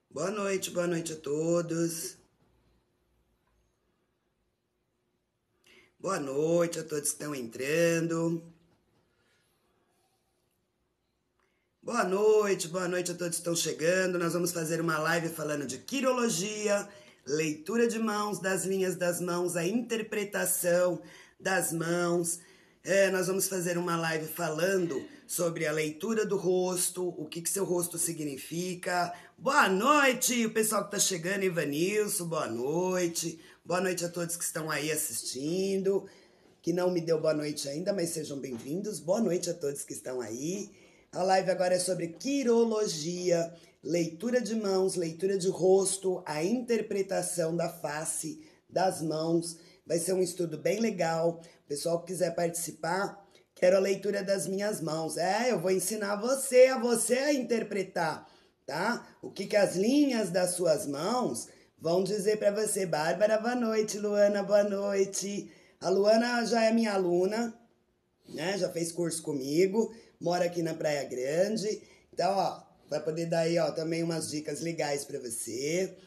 Boa noite a todos. Boa noite a todos que estão entrando. Boa noite a todos que estão chegando. Nós vamos fazer uma live falando de quirologia, leitura de mãos, das linhas das mãos, a interpretação das mãos. Nós vamos fazer uma live falando sobre a leitura do rosto, o que seu rosto significa. Boa noite, o pessoal que está chegando, Ivanilson, boa noite. Boa noite a todos que estão aí assistindo, que não me deu boa noite ainda, mas sejam bem-vindos. Boa noite a todos que estão aí. A live agora é sobre quirologia, leitura de mãos, leitura de rosto, a interpretação da face, das mãos. Vai ser um estudo bem legal. Pessoal que quiser participar, quero a leitura das minhas mãos. Eu vou ensinar você a interpretar, tá? O que as linhas das suas mãos vão dizer para você. Bárbara, boa noite. Luana, boa noite. A Luana já é minha aluna, né? Já fez curso comigo, mora aqui na Praia Grande. Então, ó, vai poder dar aí, ó, também umas dicas legais para você,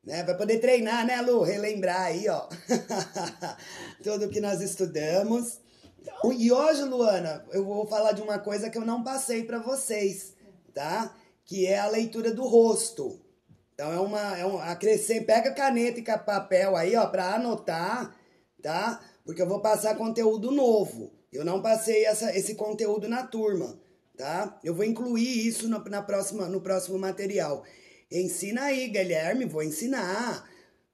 né? Vai poder treinar, né, Lu? Relembrar aí, ó, tudo que nós estudamos. E hoje, Luana, eu vou falar de uma coisa que eu não passei para vocês, tá? Que é a leitura do rosto. Então, pega caneta e papel aí, ó, para anotar, tá? Porque eu vou passar conteúdo novo. Eu não passei esse conteúdo na turma, tá? Eu vou incluir isso no próximo material. Ensina aí, Guilherme, vou ensinar.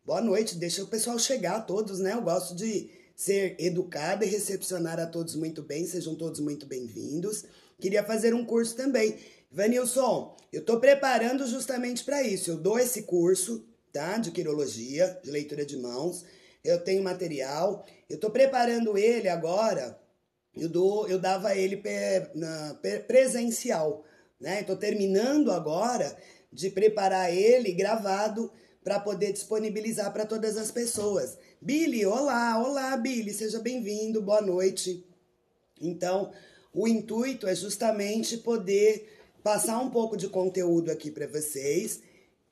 Boa noite, deixa o pessoal chegar, todos, né? Eu gosto de ser educada e recepcionar a todos muito bem, sejam todos muito bem-vindos. Queria fazer um curso também. Vanilson, eu tô preparando justamente para isso. Eu dou esse curso, tá? De quirologia, de leitura de mãos. Eu tenho material. Eu tô preparando ele agora. Eu dava ele presencial, né? Estou terminando agora de preparar ele gravado para poder disponibilizar para todas as pessoas. Billy, olá, Billy, seja bem-vindo, boa noite. Então, o intuito é justamente poder passar um pouco de conteúdo aqui para vocês.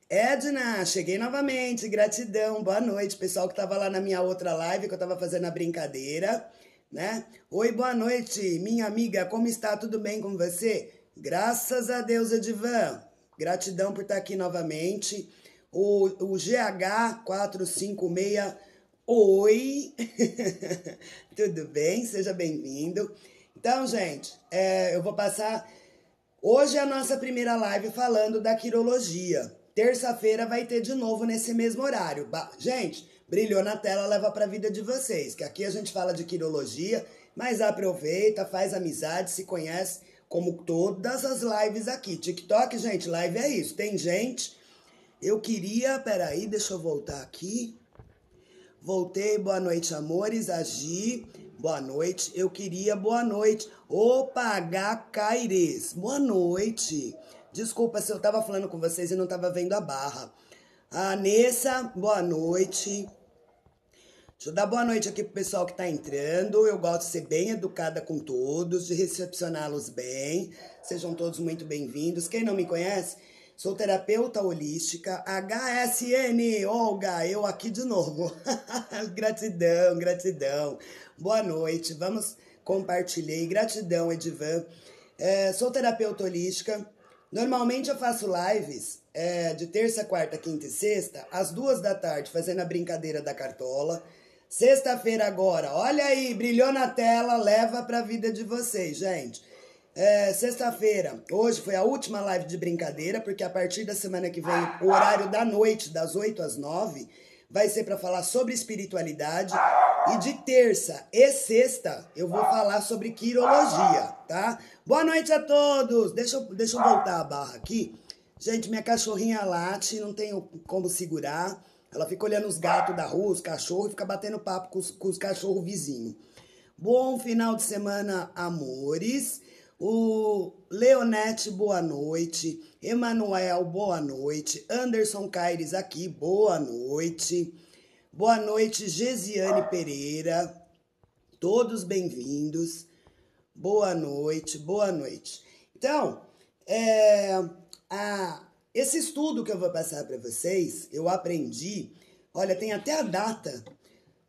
Edna, cheguei novamente, gratidão, boa noite, pessoal que estava lá na minha outra live, que eu estava fazendo a brincadeira, né? Oi, boa noite, minha amiga, como está? Tudo bem com você? Graças a Deus, Edivan, gratidão por estar aqui novamente. O GH456, oi, tudo bem? Seja bem-vindo. Então, gente, eu vou passar... Hoje é a nossa primeira live falando da quirologia. Terça-feira vai ter de novo nesse mesmo horário. Gente, brilhou na tela, leva para a vida de vocês, que aqui a gente fala de quirologia, mas aproveita, faz amizade, se conhece, como todas as lives aqui. TikTok, gente, live é isso. Tem gente... Peraí, deixa eu voltar aqui. Voltei, boa noite, amores. Agi, boa noite. Boa noite. Opa, Caires, boa noite. Desculpa se eu tava falando com vocês e não tava vendo a barra. A Nessa, boa noite. Deixa eu dar boa noite aqui pro pessoal que tá entrando. Eu gosto de ser bem educada com todos, de recepcioná-los bem. Sejam todos muito bem-vindos. Quem não me conhece, sou terapeuta holística, HSN, Olga, eu aqui de novo. Gratidão, gratidão. Boa noite, vamos compartilhar. Gratidão, Edivan. Sou terapeuta holística. Normalmente eu faço lives de terça, quarta, quinta e sexta, às 2 da tarde, fazendo a brincadeira da cartola. Sexta-feira agora, olha aí, brilhou na tela, leva pra vida de vocês, gente. Sexta-feira, hoje foi a última live de brincadeira, porque a partir da semana que vem, o horário da noite, das 8 às 9, vai ser para falar sobre espiritualidade. E de terça e sexta, eu vou falar sobre quirologia, tá? Boa noite a todos! Deixa eu voltar a barra aqui. Gente, minha cachorrinha late, não tenho como segurar. Ela fica olhando os gatos da rua, os cachorros, e fica batendo papo com os cachorros vizinhos. Bom final de semana, amores. O Leonete, boa noite. Emanuel, boa noite. Anderson Caires aqui, boa noite. Boa noite, Gesiane Pereira. Todos bem-vindos. Boa noite, boa noite. Então, Esse estudo que eu vou passar para vocês, eu aprendi, olha, tem até a data,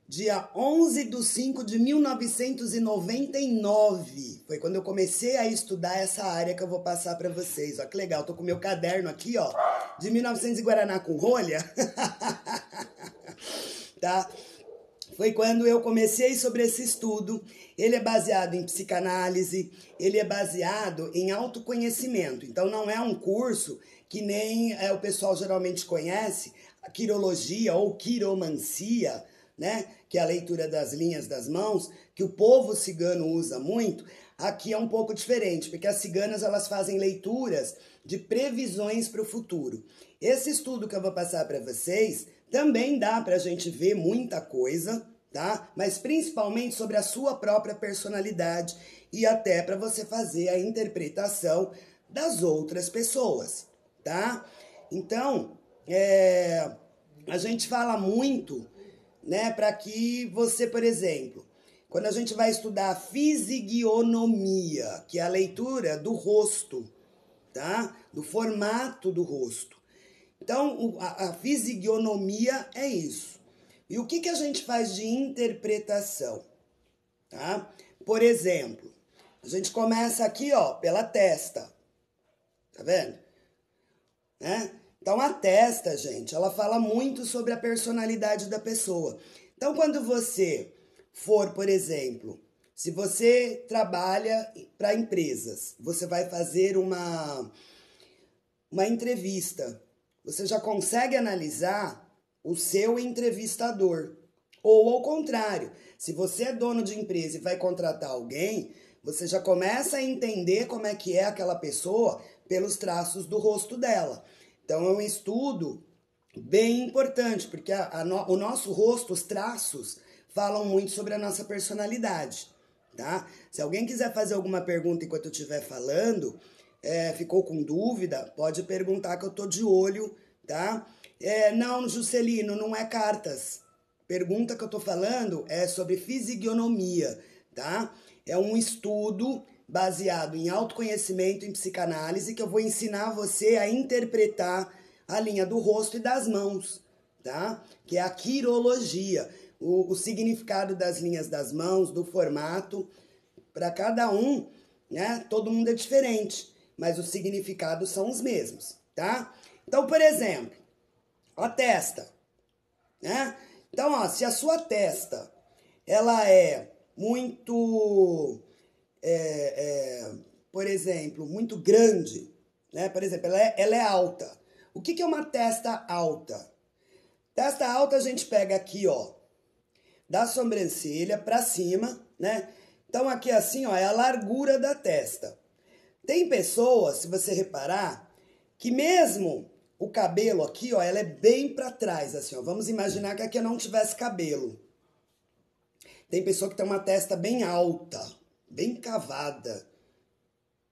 dia 11/5/1999, foi quando eu comecei a estudar essa área que eu vou passar para vocês. Ó, que legal, tô com meu caderno aqui, ó, de 1900 e Guaraná com rolha, tá? Foi quando eu comecei sobre esse estudo. Ele é baseado em psicanálise, ele é baseado em autoconhecimento. Então não é um curso que nem o pessoal geralmente conhece, a quirologia ou quiromancia, né? Que é a leitura das linhas das mãos, que o povo cigano usa muito. Aqui é um pouco diferente, porque as ciganas elas fazem leituras de previsões para o futuro. Esse estudo que eu vou passar para vocês também dá para a gente ver muita coisa, tá? Mas principalmente sobre a sua própria personalidade e até para você fazer a interpretação das outras pessoas, tá? Então, a gente fala muito, né, para que você, por exemplo, quando a gente vai estudar a fisionomia, que é a leitura do rosto, tá? Do formato do rosto. Então, a fisionomia é isso. E o que a gente faz de interpretação? Tá? Por exemplo, a gente começa aqui, ó, pela testa. Tá vendo? Né? Então, a testa, gente, ela fala muito sobre a personalidade da pessoa. Então, quando você for, por exemplo, se você trabalha para empresas, você vai fazer uma entrevista, você já consegue analisar o seu entrevistador. Ou ao contrário, se você é dono de empresa e vai contratar alguém, você já começa a entender como é que é aquela pessoa pelos traços do rosto dela. Então é um estudo bem importante, porque o nosso rosto, os traços, falam muito sobre a nossa personalidade, tá? Se alguém quiser fazer alguma pergunta enquanto eu estiver falando, ficou com dúvida, pode perguntar que eu tô de olho, tá? Não, Juscelino, não é cartas. Pergunta que eu tô falando é sobre fisionomia, tá? É um estudo baseado em autoconhecimento, em psicanálise, que eu vou ensinar você a interpretar a linha do rosto e das mãos, tá? Que é a quirologia, o significado das linhas das mãos, do formato, para cada um, né? Todo mundo é diferente, mas os significados são os mesmos, tá? Então, por exemplo, a testa, né? Então, ó, se a sua testa, ela é muito, por exemplo, muito grande, né? Por exemplo, ela é alta. O que é uma testa alta? Testa alta a gente pega aqui, ó, da sobrancelha para cima, né? Então, aqui assim, ó, é a largura da testa. Tem pessoas, se você reparar, que mesmo o cabelo aqui, ó, ela é bem para trás, assim, ó. Vamos imaginar que aqui eu não tivesse cabelo. Tem pessoa que tem uma testa bem alta, bem cavada,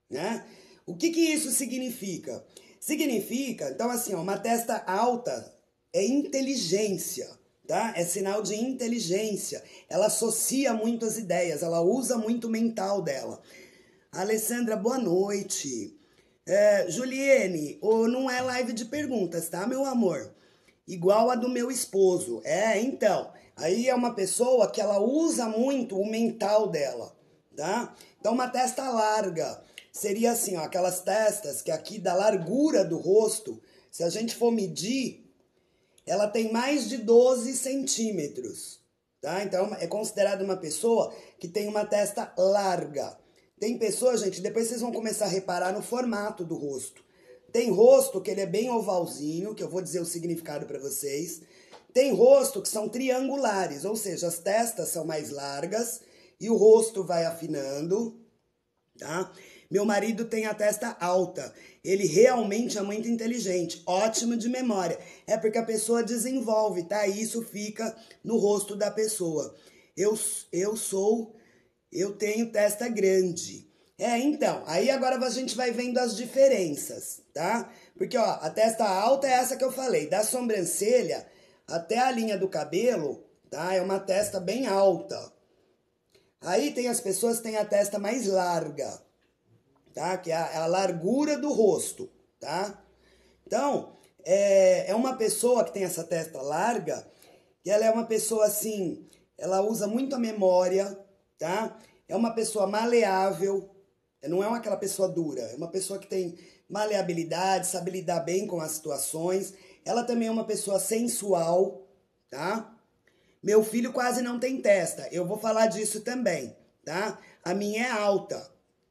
né? O que isso significa? Significa, então assim, ó, uma testa alta é inteligência, tá? É sinal de inteligência. Ela associa muito as ideias, ela usa muito o mental dela. Alessandra, boa noite. Juliene, não é live de perguntas, tá, meu amor? Igual a do meu esposo. Então, aí é uma pessoa que ela usa muito o mental dela, tá? Então, uma testa larga seria assim, ó, aquelas testas que aqui da largura do rosto, se a gente for medir, ela tem mais de 12 centímetros, tá? Então, é considerada uma pessoa que tem uma testa larga. Tem pessoas, gente, depois vocês vão começar a reparar no formato do rosto. Tem rosto que ele é bem ovalzinho, que eu vou dizer o significado para vocês. Tem rosto que são triangulares, ou seja, as testas são mais largas e o rosto vai afinando, tá? Meu marido tem a testa alta. Ele realmente é muito inteligente, ótimo de memória. É porque a pessoa desenvolve, tá? E isso fica no rosto da pessoa. Eu tenho testa grande. Então, aí agora a gente vai vendo as diferenças, tá? Porque, ó, a testa alta é essa que eu falei, da sobrancelha até a linha do cabelo, tá? É uma testa bem alta. Aí tem as pessoas que têm a testa mais larga, tá? Que é a largura do rosto, tá? Então, é uma pessoa que tem essa testa larga, e ela é uma pessoa assim, ela usa muito a memória, tá? É uma pessoa maleável, não é aquela pessoa dura, é uma pessoa que tem maleabilidade, sabe lidar bem com as situações. Ela também é uma pessoa sensual, tá? Meu filho quase não tem testa, eu vou falar disso também, tá? A minha é alta.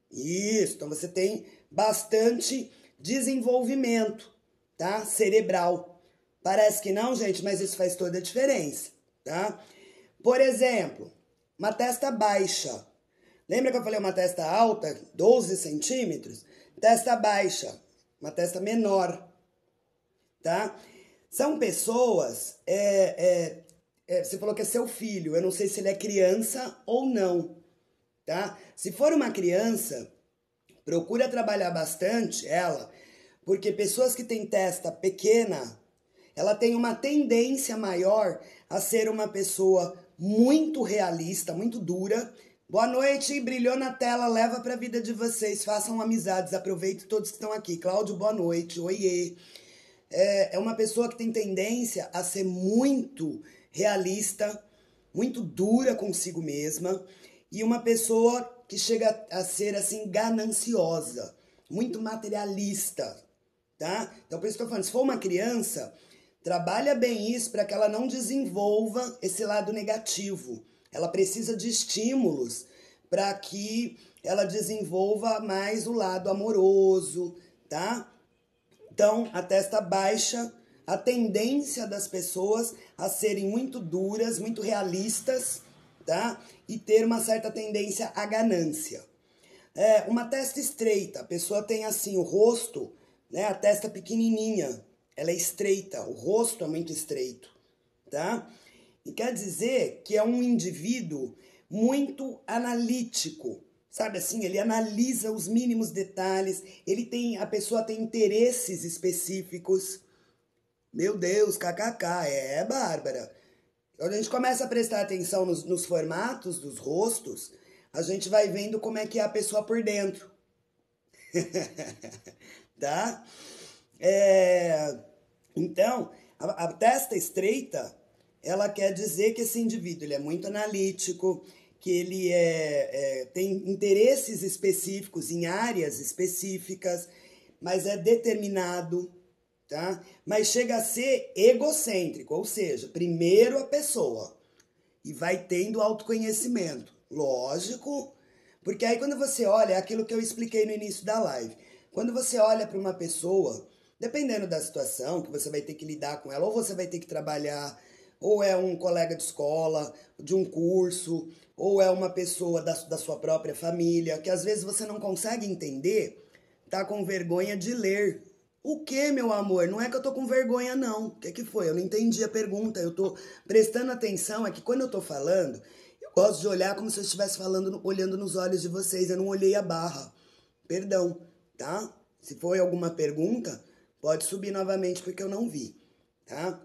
Isso, então você tem bastante desenvolvimento, tá? Cerebral. Parece que não, gente, mas isso faz toda a diferença, tá? Por exemplo, uma testa baixa. Lembra que eu falei uma testa alta, 12 centímetros? Testa baixa, uma testa menor, tá? São pessoas, você falou que é seu filho, eu não sei se ele é criança ou não, tá? Se for uma criança, procura trabalhar bastante ela, porque pessoas que têm testa pequena, ela tem uma tendência maior a ser uma pessoa muito realista, muito dura. Boa noite, brilhou na tela, leva para a vida de vocês, façam amizades, aproveite todos que estão aqui. Cláudio, boa noite, oiê. É uma pessoa que tem tendência a ser muito realista, muito dura consigo mesma, e uma pessoa que chega a ser assim gananciosa, muito materialista, tá? Então por isso que eu tô falando, se for uma criança, trabalha bem isso para que ela não desenvolva esse lado negativo. Ela precisa de estímulos para que ela desenvolva mais o lado amoroso, tá? Então, a testa baixa, a tendência das pessoas a serem muito duras, muito realistas, tá? E ter uma certa tendência à ganância. Uma testa estreita, a pessoa tem assim o rosto, né? A testa pequenininha, ela é estreita, o rosto é muito estreito, tá? E quer dizer que é um indivíduo muito analítico, sabe assim, ele analisa os mínimos detalhes, a pessoa tem interesses específicos. Meu Deus, kkk, Bárbara. Quando a gente começa a prestar atenção nos formatos dos rostos, a gente vai vendo como é que é a pessoa por dentro. Tá? Então, a testa estreita, ela quer dizer que esse indivíduo ele é muito analítico, que ele tem interesses específicos em áreas específicas, mas é determinado, tá? Mas chega a ser egocêntrico, ou seja, primeiro a pessoa e vai tendo autoconhecimento. Lógico, porque aí quando você olha, é aquilo que eu expliquei no início da live, quando você olha para uma pessoa, dependendo da situação que você vai ter que lidar com ela, ou você vai ter que trabalhar, ou é um colega de escola, de um curso, ou é uma pessoa da sua própria família, que às vezes você não consegue entender, tá com vergonha de ler. O que, meu amor? Não é que eu tô com vergonha, não. O que foi? Eu não entendi a pergunta. Eu tô prestando atenção, é que quando eu tô falando, eu gosto de olhar como se eu estivesse falando, olhando nos olhos de vocês. Eu não olhei a barra. Perdão, tá? Se foi alguma pergunta, pode subir novamente porque eu não vi, tá?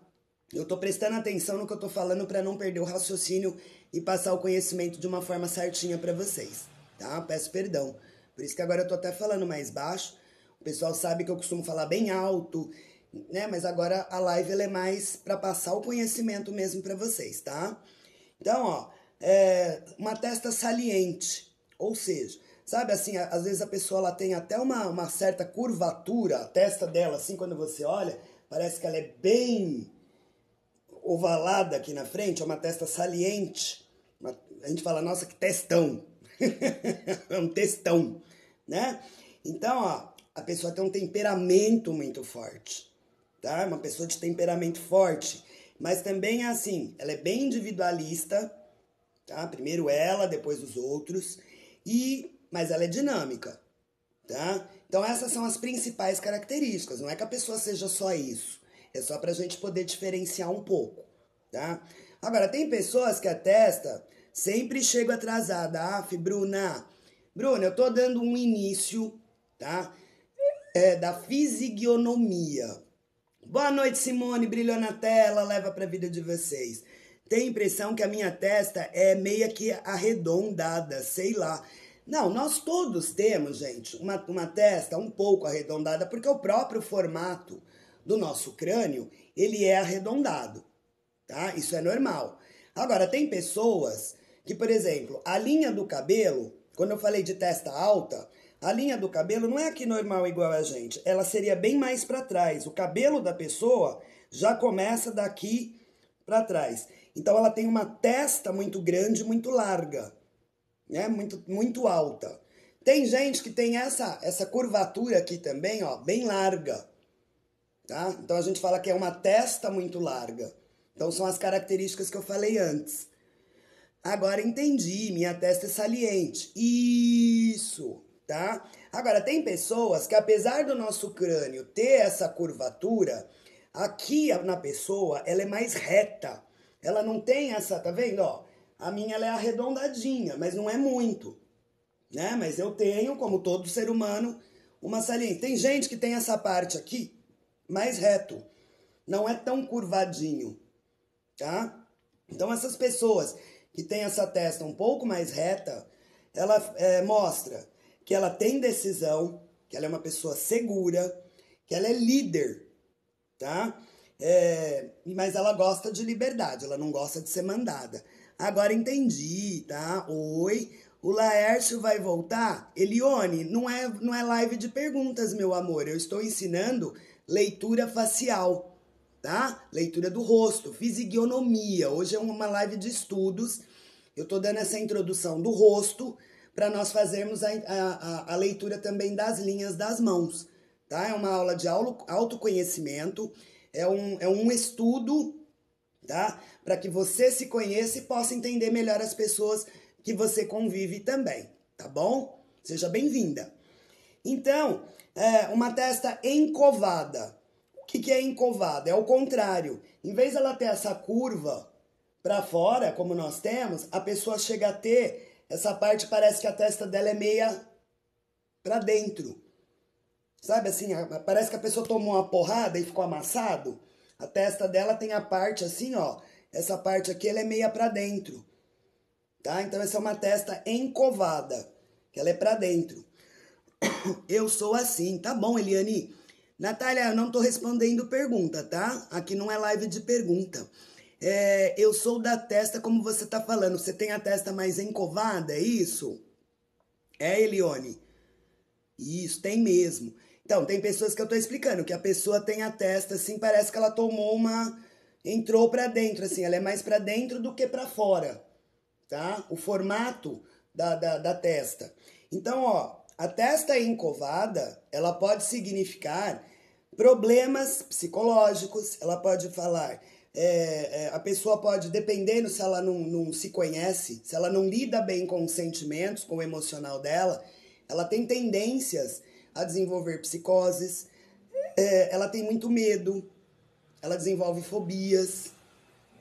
Eu tô prestando atenção no que eu tô falando para não perder o raciocínio e passar o conhecimento de uma forma certinha para vocês, tá? Peço perdão. Por isso que agora eu tô até falando mais baixo. O pessoal sabe que eu costumo falar bem alto, né? Mas agora a live ela é mais para passar o conhecimento mesmo para vocês, tá? Então, ó, uma testa saliente, ou seja, sabe assim, às vezes a pessoa ela tem até uma certa curvatura, a testa dela, assim, quando você olha, parece que ela é bem ovalada aqui na frente, é uma testa saliente. A gente fala, nossa, que testão. É um testão, né? Então, ó, a pessoa tem um temperamento muito forte, tá? Uma pessoa de temperamento forte. Mas também é assim, ela é bem individualista, tá? Primeiro ela, depois os outros. Mas ela é dinâmica, tá? Então essas são as principais características. Não é que a pessoa seja só isso. É só pra gente poder diferenciar um pouco, tá? Agora, tem pessoas que a testa sempre chega atrasada. Bruna, eu tô dando um início, tá? Da fisionomia. Boa noite, Simone, brilhou na tela, leva pra vida de vocês. Tem a impressão que a minha testa é meio que arredondada, sei lá. Não, nós todos temos, gente, uma testa um pouco arredondada, porque o próprio formato do nosso crânio, ele é arredondado, tá? Isso é normal. Agora, tem pessoas que, por exemplo, a linha do cabelo, quando eu falei de testa alta, a linha do cabelo não é aqui normal igual a gente, ela seria bem mais para trás. O cabelo da pessoa já começa daqui para trás. Então, ela tem uma testa muito grande, muito larga, né? Muito alta. Tem gente que tem essa curvatura aqui também, ó, bem larga, tá? Então, a gente fala que é uma testa muito larga. Então, são as características que eu falei antes. Agora, entendi, minha testa é saliente. Isso, tá? Agora, tem pessoas que, apesar do nosso crânio ter essa curvatura, aqui na pessoa, ela é mais reta. Ela não tem essa, tá vendo, ó? A minha, ela é arredondadinha, mas não é muito, né? Mas eu tenho, como todo ser humano, uma saliência. Tem gente que tem essa parte aqui mais reto. Não é tão curvadinho, tá? Então, essas pessoas que têm essa testa um pouco mais reta, ela mostra que ela tem decisão, que ela é uma pessoa segura, que ela é líder, tá? Mas ela gosta de liberdade, ela não gosta de ser mandada. Agora entendi, tá? Oi, o Laércio vai voltar? Elione, não é live de perguntas, meu amor. Eu estou ensinando leitura facial, tá? Leitura do rosto, fisionomia. Hoje é uma live de estudos. Eu tô dando essa introdução do rosto para nós fazermos a leitura também das linhas das mãos, tá? É uma aula de autoconhecimento, é um estudo, tá? Para que você se conheça e possa entender melhor as pessoas que você convive também, tá bom? Seja bem-vinda. Então, uma testa encovada. O que é encovada? É o contrário. Em vez dela ter essa curva para fora, como nós temos, a pessoa chega a ter essa parte, parece que a testa dela é meia para dentro. Sabe assim, parece que a pessoa tomou uma porrada e ficou amassado. A testa dela tem a parte assim, ó. Essa parte aqui, ela é meia para dentro. Tá? Então, essa é uma testa encovada, que ela é para dentro. Eu sou assim, tá bom, Eliane? Natália, eu não tô respondendo pergunta, tá? Aqui não é live de pergunta. Eu sou da testa, como você tá falando. Você tem a testa mais encovada, é isso? Elione? Isso, tem mesmo. Então, tem pessoas que eu tô explicando, que a pessoa tem a testa assim, parece que ela tomou entrou pra dentro, assim, ela é mais pra dentro do que pra fora, tá? O formato da testa. Então, ó, a testa encovada, ela pode significar problemas psicológicos, ela pode falar, a pessoa pode, dependendo se ela não se conhece, se ela não lida bem com os sentimentos, com o emocional dela, ela tem tendências a desenvolver psicoses, ela tem muito medo, ela desenvolve fobias,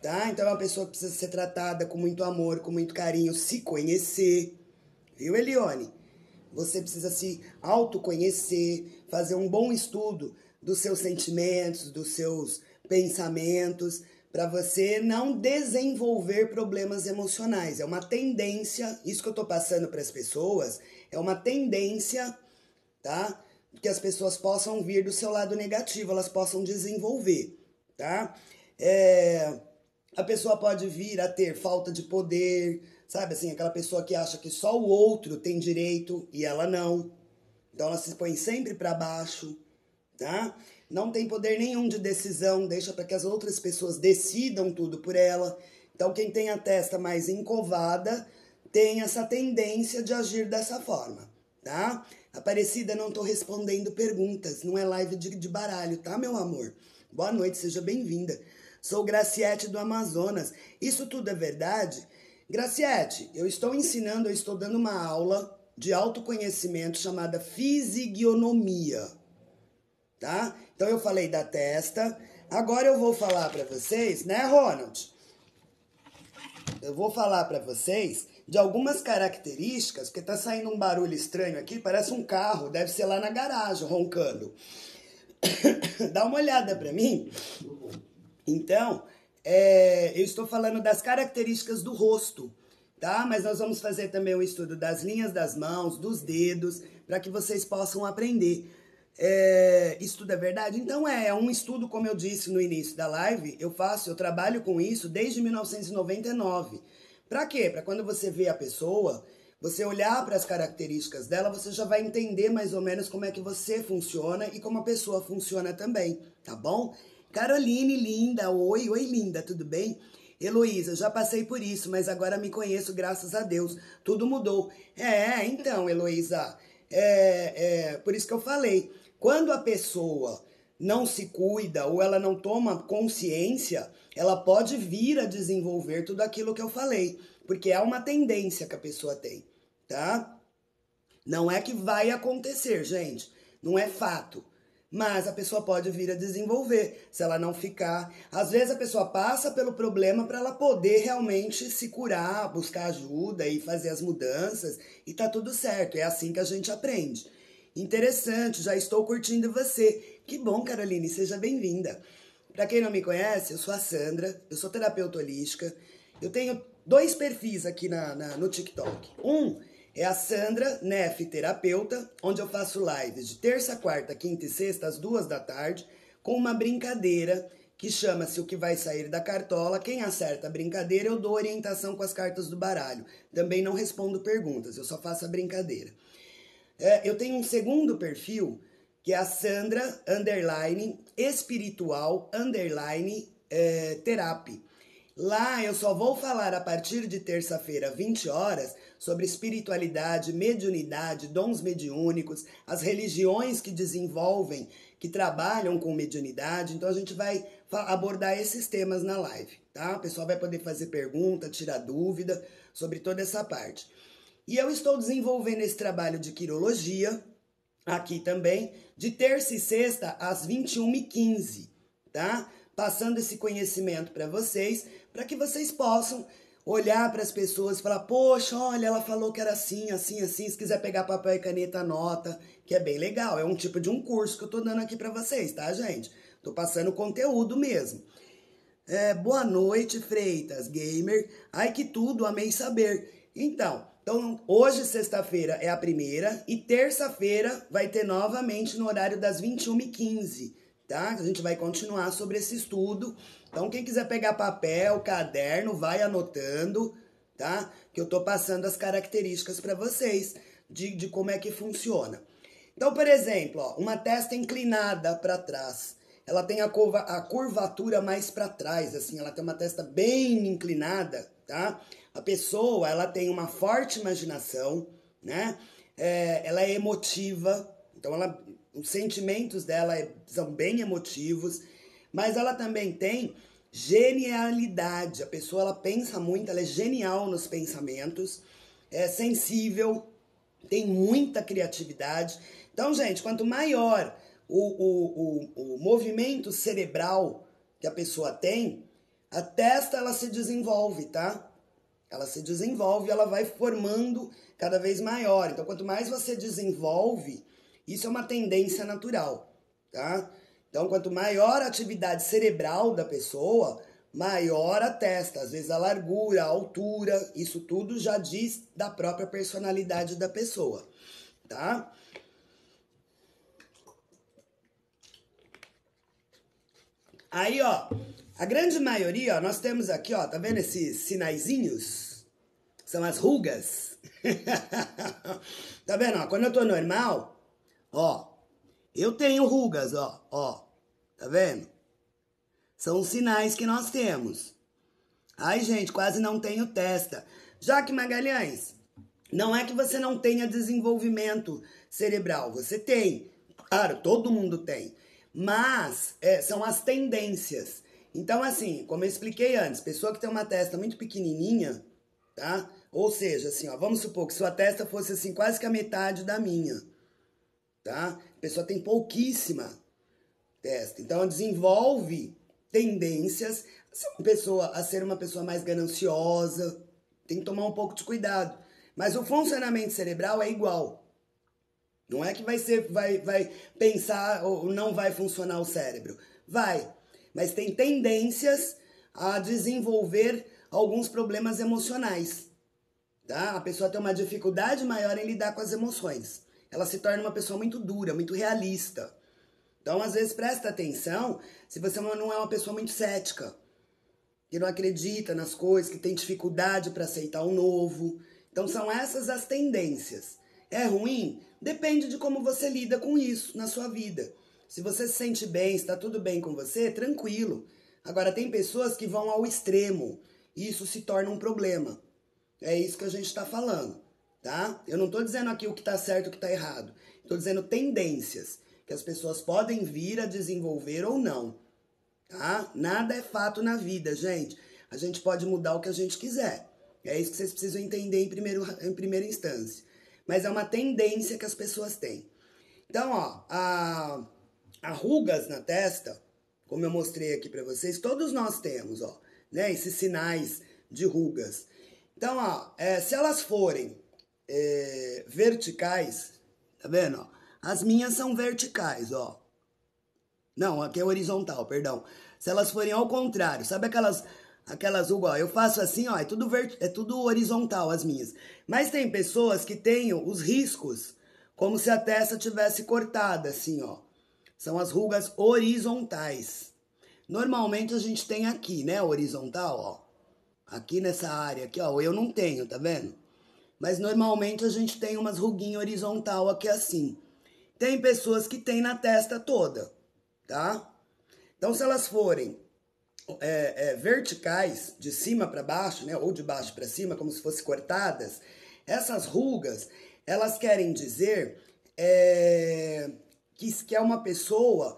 tá? Então é uma pessoa que precisa ser tratada com muito amor, com muito carinho, se conhecer, viu, Elione? Você precisa se autoconhecer, fazer um bom estudo dos seus sentimentos, dos seus pensamentos, para você não desenvolver problemas emocionais. É uma tendência, isso que eu tô passando para as pessoas, é uma tendência, tá? Que as pessoas possam vir do seu lado negativo, elas possam desenvolver, tá? A pessoa pode vir a ter falta de poder, sabe assim, aquela pessoa que acha que só o outro tem direito e ela não. Então ela se põe sempre para baixo, tá? Não tem poder nenhum de decisão, deixa para que as outras pessoas decidam tudo por ela. Então quem tem a testa mais encovada tem essa tendência de agir dessa forma, tá? Aparecida, não tô respondendo perguntas, não é live de baralho, tá, meu amor? Boa noite, seja bem-vinda. Sou Graciete do Amazonas. Isso tudo é verdade? Graciete, eu estou dando uma aula de autoconhecimento chamada fisionomia, tá? Então eu falei da testa, agora eu vou falar para vocês, né, Ronald? Eu vou falar para vocês de algumas características, porque tá saindo um barulho estranho aqui, parece um carro, deve ser lá na garagem, roncando. Dá uma olhada para mim. Então, eu estou falando das características do rosto, tá? Mas nós vamos fazer também um estudo das linhas das mãos, dos dedos, para que vocês possam aprender. Isso tudo é verdade? Então é um estudo, como eu disse no início da live, eu trabalho com isso desde 1999. Para quê? Para quando você vê a pessoa, você olhar para as características dela, você já vai entender mais ou menos como é que você funciona e como a pessoa funciona também, tá bom? Caroline, linda, oi linda, tudo bem? Heloísa, já passei por isso, mas agora me conheço, graças a Deus. Tudo mudou. Então, Heloísa, por isso que eu falei. Quando a pessoa não se cuida ou ela não toma consciência, ela pode vir a desenvolver tudo aquilo que eu falei, porque é uma tendência que a pessoa tem, tá? Não é que vai acontecer, gente, não é fato. Mas a pessoa pode vir a desenvolver, se ela não ficar. Às vezes a pessoa passa pelo problema para ela poder realmente se curar, buscar ajuda e fazer as mudanças, e tá tudo certo. É assim que a gente aprende. Interessante, já estou curtindo você. Que bom, Caroline, seja bem-vinda. Para quem não me conhece, eu sou a Sandra, eu sou terapeuta holística. Eu tenho 2 perfis aqui no TikTok. Um é a Sandra Neff Terapeuta, onde eu faço lives de terça, quarta, quinta e sexta, às 2 da tarde, com uma brincadeira que chama-se O Que Vai Sair da Cartola. Quem acerta a brincadeira, eu dou orientação com as cartas do baralho. Também não respondo perguntas, eu só faço a brincadeira. Eu tenho um segundo perfil, que é a Sandra, espiritual, terapia. Lá eu só vou falar a partir de terça-feira, 20 horas, sobre espiritualidade, mediunidade, dons mediúnicos, as religiões que desenvolvem, que trabalham com mediunidade. Então a gente vai abordar esses temas na live, tá? O pessoal vai poder fazer pergunta, tirar dúvida sobre toda essa parte. E eu estou desenvolvendo esse trabalho de quirologia aqui também, de terça e sexta às 21h15, tá? Passando esse conhecimento para vocês, para que vocês possam olhar para as pessoas e falar: poxa, olha, ela falou que era assim, assim, assim. Se quiser pegar papel e caneta, anota, que é bem legal. É um tipo de um curso que eu tô dando aqui para vocês, tá, gente? Tô passando conteúdo mesmo. Boa noite, Freitas, gamer. Ai, que tudo, amei saber. Então, hoje, sexta-feira, é a primeira, e terça-feira vai ter novamente no horário das 21h15, tá? A gente vai continuar sobre esse estudo. Então, quem quiser pegar papel, caderno, vai anotando, tá? Que eu tô passando as características para vocês de como é que funciona. Então, por exemplo, ó, uma testa inclinada para trás. Ela tem a curvatura mais para trás, assim, ela tem uma testa bem inclinada, tá? A pessoa, ela tem uma forte imaginação, né? Ela é emotiva, então os sentimentos dela são bem emotivos, mas ela também tem genialidade. A pessoa, ela pensa muito, ela é genial nos pensamentos, é sensível, tem muita criatividade. Então, gente, quanto maior o movimento cerebral que a pessoa tem, a testa ela se desenvolve, tá? Ela se desenvolve, ela vai formando cada vez maior. Então, quanto mais você desenvolve, isso é uma tendência natural, tá? Então, quanto maior a atividade cerebral da pessoa, maior a testa. Às vezes a largura, a altura, isso tudo já diz da própria personalidade da pessoa, tá? Aí, ó, a grande maioria, ó, nós temos aqui, ó, tá vendo esses sinaizinhos? São as rugas. Tá vendo, ó? Quando eu tô normal, ó, eu tenho rugas, ó. Tá vendo? São os sinais que nós temos. Ai, gente, quase não tenho testa. Jaque Magalhães, não é que você não tenha desenvolvimento cerebral. Você tem. Claro, todo mundo tem. Mas são as tendências. Então, assim, como eu expliquei antes, pessoa que tem uma testa muito pequenininha, tá? Ou seja, assim, ó, vamos supor que sua testa fosse assim, quase que a metade da minha, tá? A pessoa tem pouquíssima testa. Então, ela desenvolve tendências a ser uma pessoa mais gananciosa. Tem que tomar um pouco de cuidado. Mas o funcionamento cerebral é igual. Não é que vai pensar ou não vai funcionar o cérebro. Vai. Mas tem tendências a desenvolver alguns problemas emocionais. Tá? A pessoa tem uma dificuldade maior em lidar com as emoções. ela se torna uma pessoa muito dura, muito realista. Então, às vezes, presta atenção se você não é uma pessoa muito cética, que não acredita nas coisas, que tem dificuldade para aceitar o novo. Então, são essas as tendências. É ruim? Depende de como você lida com isso na sua vida. Se você se sente bem, está tudo bem com você, tranquilo. Agora, tem pessoas que vão ao extremo e isso se torna um problema. É isso que a gente está falando, tá? Eu não estou dizendo aqui o que está certo e o que está errado. Estou dizendo tendências que as pessoas podem vir a desenvolver ou não, tá? Nada é fato na vida, gente. A gente pode mudar o que a gente quiser. É isso que vocês precisam entender em primeira instância. Mas é uma tendência que as pessoas têm. Então, ó, rugas na testa, como eu mostrei aqui para vocês, todos nós temos, ó, né? Esses sinais de rugas. Então, ó, se elas forem verticais, tá vendo? Ó? As minhas são verticais, ó. Não, aqui é horizontal, perdão. Se elas forem ao contrário, sabe aquelas rugas, ó, eu faço assim, ó, é tudo horizontal as minhas. Mas tem pessoas que têm os riscos como se a testa tivesse cortada, assim, ó. São as rugas horizontais. Normalmente a gente tem aqui, né, horizontal, ó. Aqui nessa área aqui, ó, eu não tenho, tá vendo? Mas normalmente a gente tem umas ruguinhas horizontal aqui assim. Tem pessoas que tem na testa toda, tá? Então, se elas forem verticais, de cima para baixo, né, ou de baixo para cima, como se fossem cortadas, essas rugas, elas querem dizer que é uma pessoa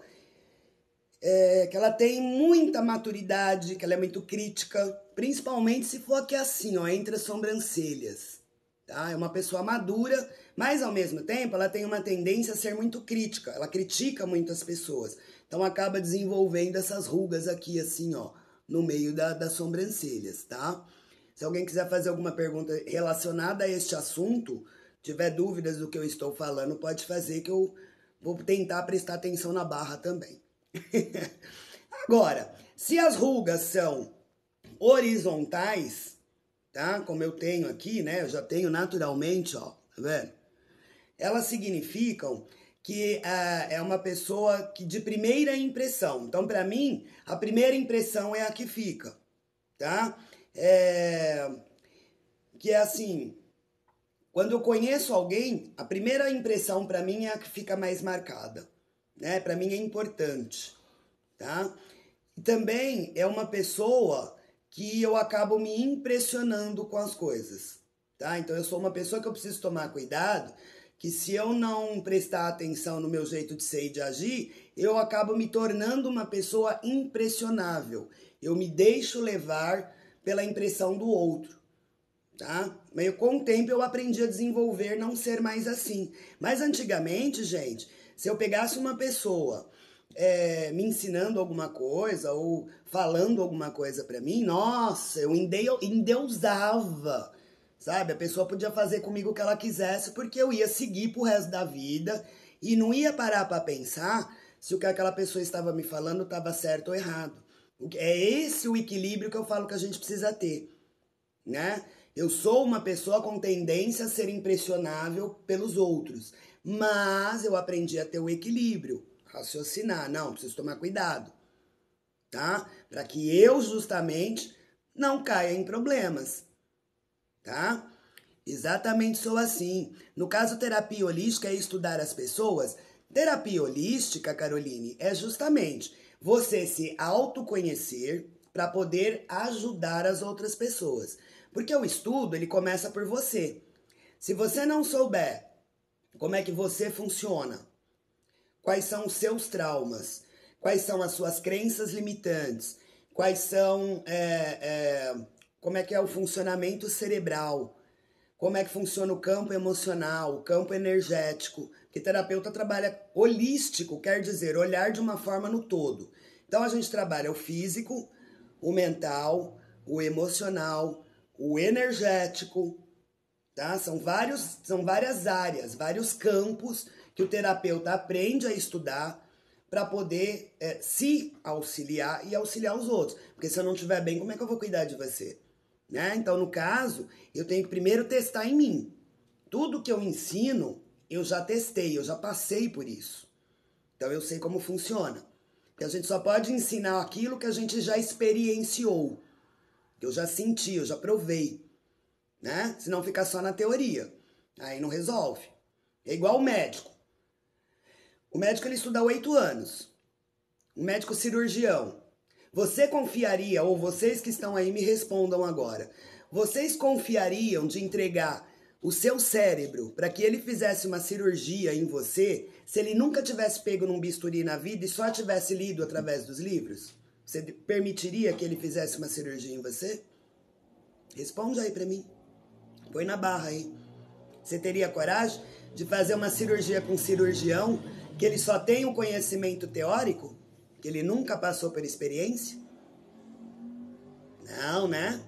que ela tem muita maturidade, que ela é muito crítica, principalmente se for aqui assim, ó, entre as sobrancelhas, tá? É uma pessoa madura, mas ao mesmo tempo ela tem uma tendência a ser muito crítica, ela critica muitas pessoas, então acaba desenvolvendo essas rugas aqui assim, ó, no meio das sobrancelhas, tá? Se alguém quiser fazer alguma pergunta relacionada a este assunto, tiver dúvidas do que eu estou falando, pode fazer que eu vou tentar prestar atenção na barra também. Agora, se as rugas são horizontais, tá? Como eu tenho aqui, né? Eu já tenho naturalmente, ó, tá vendo? Elas significam que é uma pessoa que de primeira impressão. Então, para mim, a primeira impressão é a que fica, tá? Que é assim, quando eu conheço alguém, a primeira impressão para mim é a que fica mais marcada, né? Para mim é importante, tá? E também é uma pessoa que eu acabo me impressionando com as coisas, tá? Então eu sou uma pessoa que eu preciso tomar cuidado, que se eu não prestar atenção no meu jeito de ser e de agir, eu acabo me tornando uma pessoa impressionável. Eu me deixo levar pela impressão do outro, tá? Mas com o tempo eu aprendi a desenvolver, não ser mais assim. Mas antigamente, gente, se eu pegasse uma pessoa me ensinando alguma coisa ou falando alguma coisa pra mim, nossa, eu endeusava, sabe? A pessoa podia fazer comigo o que ela quisesse porque eu ia seguir pro resto da vida e não ia parar pra pensar se o que aquela pessoa estava me falando estava certo ou errado. É esse o equilíbrio que eu falo que a gente precisa ter, né? Eu sou uma pessoa com tendência a ser impressionável pelos outros, mas eu aprendi a ter o equilíbrio, raciocinar, não, preciso tomar cuidado, tá? Para que eu justamente não caia em problemas, tá? Exatamente sou assim. No caso, terapia holística é estudar as pessoas. Terapia holística, Caroline, é justamente você se autoconhecer para poder ajudar as outras pessoas. Porque o estudo, ele começa por você. Se você não souber como é que você funciona, quais são os seus traumas, quais são as suas crenças limitantes, quais são, como é que é o funcionamento cerebral, como é que funciona o campo emocional, o campo energético, que terapeuta trabalha holístico, quer dizer, olhar de uma forma no todo. Então a gente trabalha o físico, o mental, o emocional, o energético, tá? São várias áreas, vários campos que o terapeuta aprende a estudar para poder se auxiliar e auxiliar os outros. Porque se eu não estiver bem, como é que eu vou cuidar de você? Né? Então, no caso, eu tenho que primeiro testar em mim. Tudo que eu ensino, eu já testei, eu já passei por isso. Então eu sei como funciona. Porque a gente só pode ensinar aquilo que a gente já experienciou. Eu já senti, eu já provei, né? Senão fica só na teoria. Aí não resolve. É igual o médico. O médico ele estuda 8 anos. O médico cirurgião. Você confiaria, ou vocês que estão aí me respondam agora, vocês confiariam de entregar o seu cérebro para que ele fizesse uma cirurgia em você, se ele nunca tivesse pego num bisturi na vida e só tivesse lido através dos livros? Você permitiria que ele fizesse uma cirurgia em você? Responde aí para mim. Põe na barra aí. Você teria coragem de fazer uma cirurgia com um cirurgião que ele só tem o conhecimento teórico? Que ele nunca passou por experiência? Não, né?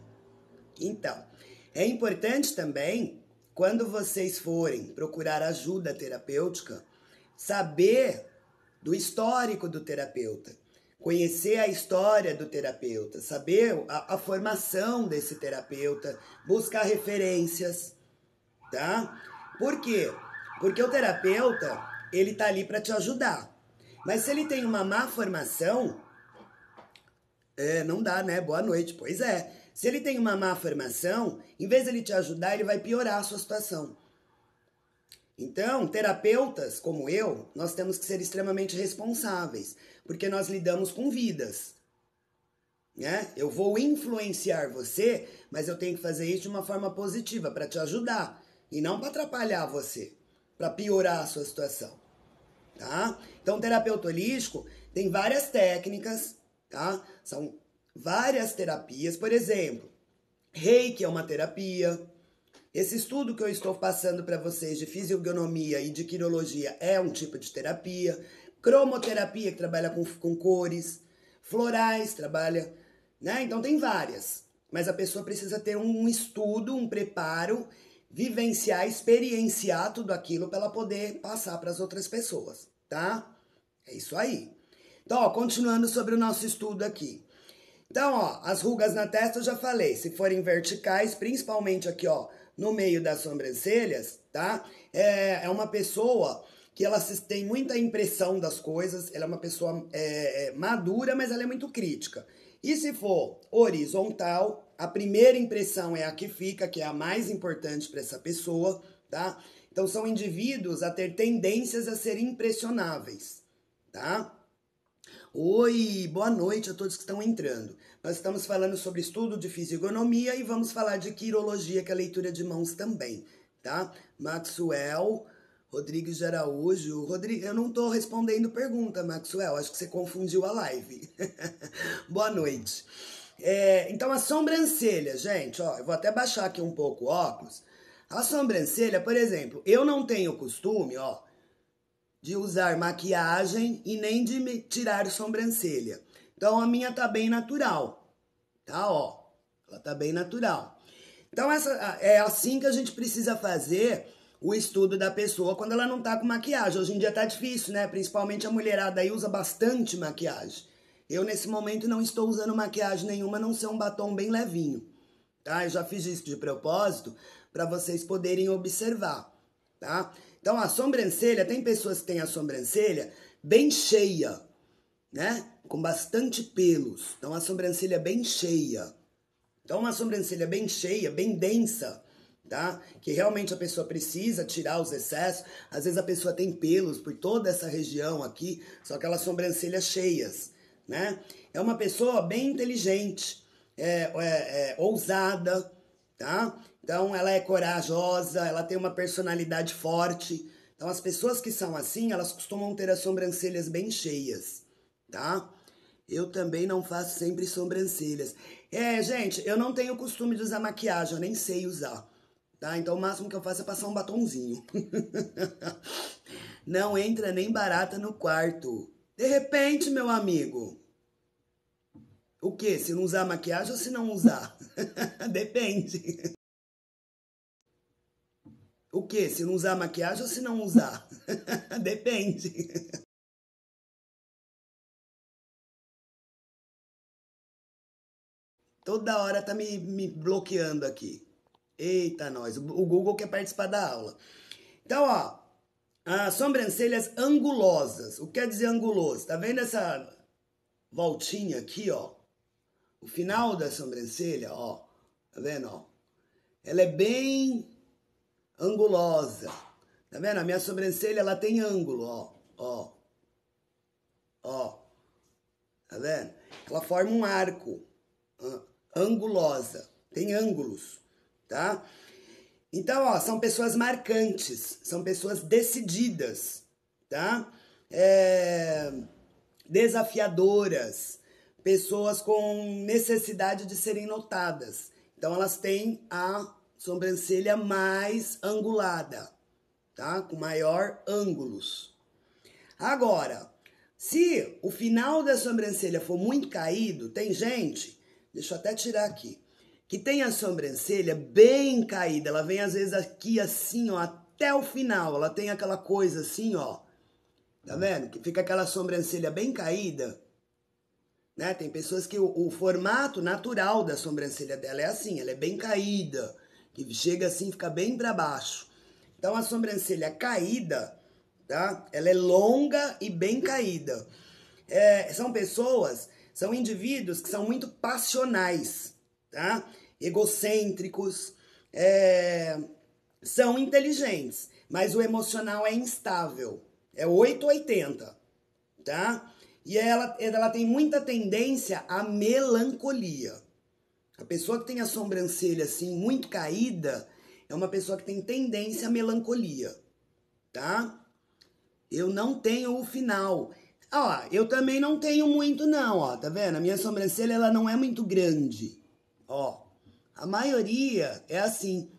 Então, é importante também, quando vocês forem procurar ajuda terapêutica, saber do histórico do terapeuta, conhecer a história do terapeuta, saber a formação desse terapeuta, buscar referências, tá? Por quê? Porque o terapeuta, ele tá ali para te ajudar. Mas se ele tem uma má formação, não dá, né? Boa noite. Pois é. Se ele tem uma má formação, em vez de ele te ajudar, ele vai piorar a sua situação. Então, terapeutas como eu, nós temos que ser extremamente responsáveis, porque nós lidamos com vidas, né? Eu vou influenciar você, mas eu tenho que fazer isso de uma forma positiva, para te ajudar, e não para atrapalhar você, para piorar a sua situação, tá? Então, o terapeuta holístico tem várias técnicas, tá? São várias terapias, por exemplo, Reiki é uma terapia. Esse estudo que eu estou passando para vocês de fisionomia e de quirologia é um tipo de terapia. Cromoterapia, que trabalha com cores. Florais, trabalha, né? Então tem várias. Mas a pessoa precisa ter um estudo, um preparo, vivenciar, experienciar tudo aquilo para ela poder passar para as outras pessoas, tá? É isso aí. Então, ó, continuando sobre o nosso estudo aqui. Então, ó, as rugas na testa eu já falei, se forem verticais, principalmente aqui, ó, no meio das sobrancelhas, tá? É uma pessoa que ela tem muita impressão das coisas, ela é uma pessoa madura, mas ela é muito crítica. E se for horizontal, a primeira impressão é a que fica, que é a mais importante para essa pessoa, tá? Então, são indivíduos a ter tendências a ser impressionáveis, tá? Oi, boa noite a todos que estão entrando. Nós estamos falando sobre estudo de fisionomia e vamos falar de quirologia, que é a leitura de mãos também, tá? Maxwell Rodrigues de Araújo. Eu não tô respondendo pergunta, Maxwell, acho que você confundiu a live. Boa noite. Então, a sobrancelha, gente, ó, eu vou até baixar aqui um pouco o óculos. A sobrancelha, por exemplo, eu não tenho costume, ó, de usar maquiagem e nem de me tirar sobrancelha. Então a minha tá bem natural, tá? Ó, ela tá bem natural. Então é assim que a gente precisa fazer o estudo da pessoa quando ela não tá com maquiagem. Hoje em dia tá difícil, né? Principalmente a mulherada aí usa bastante maquiagem. Eu nesse momento não estou usando maquiagem nenhuma, a não ser um batom bem levinho, tá? Eu já fiz isso de propósito para vocês poderem observar, tá? Então, a sobrancelha, tem pessoas que têm a sobrancelha bem cheia, né? Com bastante pelos. Então, a sobrancelha bem cheia. Então, uma sobrancelha bem cheia, bem densa, tá? Que realmente a pessoa precisa tirar os excessos. Às vezes a pessoa tem pelos por toda essa região aqui, só aquelas sobrancelhas cheias, né? É uma pessoa bem inteligente, ousada, tá? Então, ela é corajosa, ela tem uma personalidade forte. Então, as pessoas que são assim, elas costumam ter as sobrancelhas bem cheias, tá? Eu também não faço sempre sobrancelhas. Gente, eu não tenho costume de usar maquiagem, eu nem sei usar, tá? Então, o máximo que eu faço é passar um batonzinho. Não entra nem barata no quarto. De repente, meu amigo. O quê? Se não usar maquiagem ou se não usar? Depende. O quê? Se não usar maquiagem ou se não usar? Depende. Toda hora tá me bloqueando aqui. Eita, nós. O Google quer participar da aula. Então, ó. as sobrancelhas angulosas. O que quer dizer anguloso? Tá vendo essa voltinha aqui, ó? O final da sobrancelha, ó. Tá vendo, ó? Ela é bem angulosa. Tá vendo? A minha sobrancelha, ela tem ângulo, ó. Ó. Ó. Tá vendo? Ela forma um arco. Angulosa. Tem ângulos, tá? Então, ó, são pessoas marcantes. São pessoas decididas, tá? Desafiadoras. Pessoas com necessidade de serem notadas. Então, elas têm a sobrancelha mais angulada, tá? Com maior ângulos. Agora, se o final da sobrancelha for muito caído, tem gente, deixa eu até tirar aqui, que tem a sobrancelha bem caída. Ela vem às vezes aqui assim, ó, até o final. Ela tem aquela coisa assim, ó. Tá vendo? Que fica aquela sobrancelha bem caída. Né? Tem pessoas que o formato natural da sobrancelha dela é assim, ela é bem caída, que chega assim, fica bem para baixo. Então a sobrancelha caída, tá? Ela é longa e bem caída. São pessoas, são indivíduos que são muito passionais, tá? Egocêntricos, são inteligentes, mas o emocional é instável, é 880, tá? E ela tem muita tendência à melancolia. A pessoa que tem a sobrancelha assim muito caída é uma pessoa que tem tendência à melancolia, tá? Eu não tenho o final. Ó, eu também não tenho muito não, ó, tá vendo? A minha sobrancelha ela não é muito grande, ó. A maioria é assim,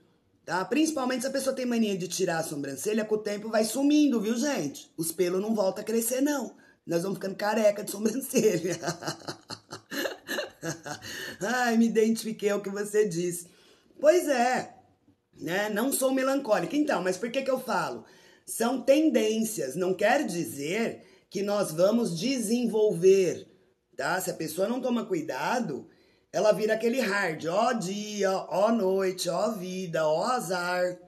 tá? Principalmente se a pessoa tem mania de tirar a sobrancelha, com o tempo vai sumindo, viu, gente? Os pelos não voltam a crescer, não. Nós vamos ficando careca de sobrancelha. Ai, me identifiquei ao que você disse. Pois é, né? Não sou melancólica. Então, mas por que eu falo? São tendências, não quer dizer que nós vamos desenvolver, tá? Se a pessoa não toma cuidado, ela vira aquele hard, ó dia, ó noite, ó vida, ó azar,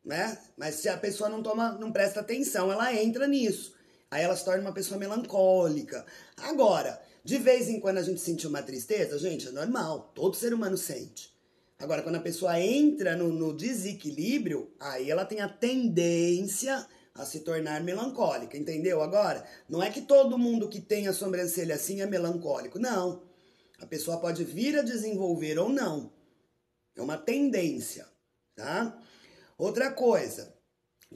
né? Mas se a pessoa não presta atenção, ela entra nisso. Aí ela se torna uma pessoa melancólica. Agora, de vez em quando a gente sentir uma tristeza, gente, é normal, todo ser humano sente. Agora, quando a pessoa entra no desequilíbrio, aí ela tem a tendência a se tornar melancólica, entendeu? Agora, não é que todo mundo que tem a sobrancelha assim é melancólico, não. A pessoa pode vir a desenvolver ou não. É uma tendência, tá? Outra coisa,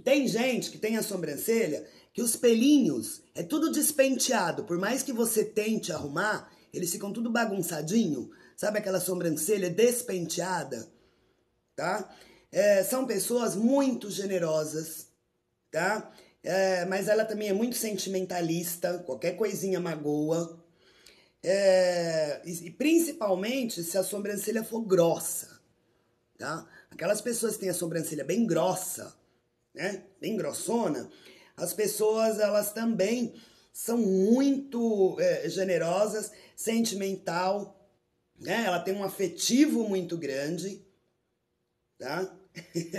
tem gente que tem a sobrancelha que os pelinhos é tudo despenteado. Por mais que você tente arrumar, eles ficam tudo bagunçadinho. Sabe aquela sobrancelha despenteada? Tá? São pessoas muito generosas, tá? Mas ela também é muito sentimentalista. Qualquer coisinha magoa. E principalmente se a sobrancelha for grossa, tá? Aquelas pessoas que têm a sobrancelha bem grossa, né? Bem grossona, as pessoas elas também são muito generosas, sentimental, né? Ela tem um afetivo muito grande, tá?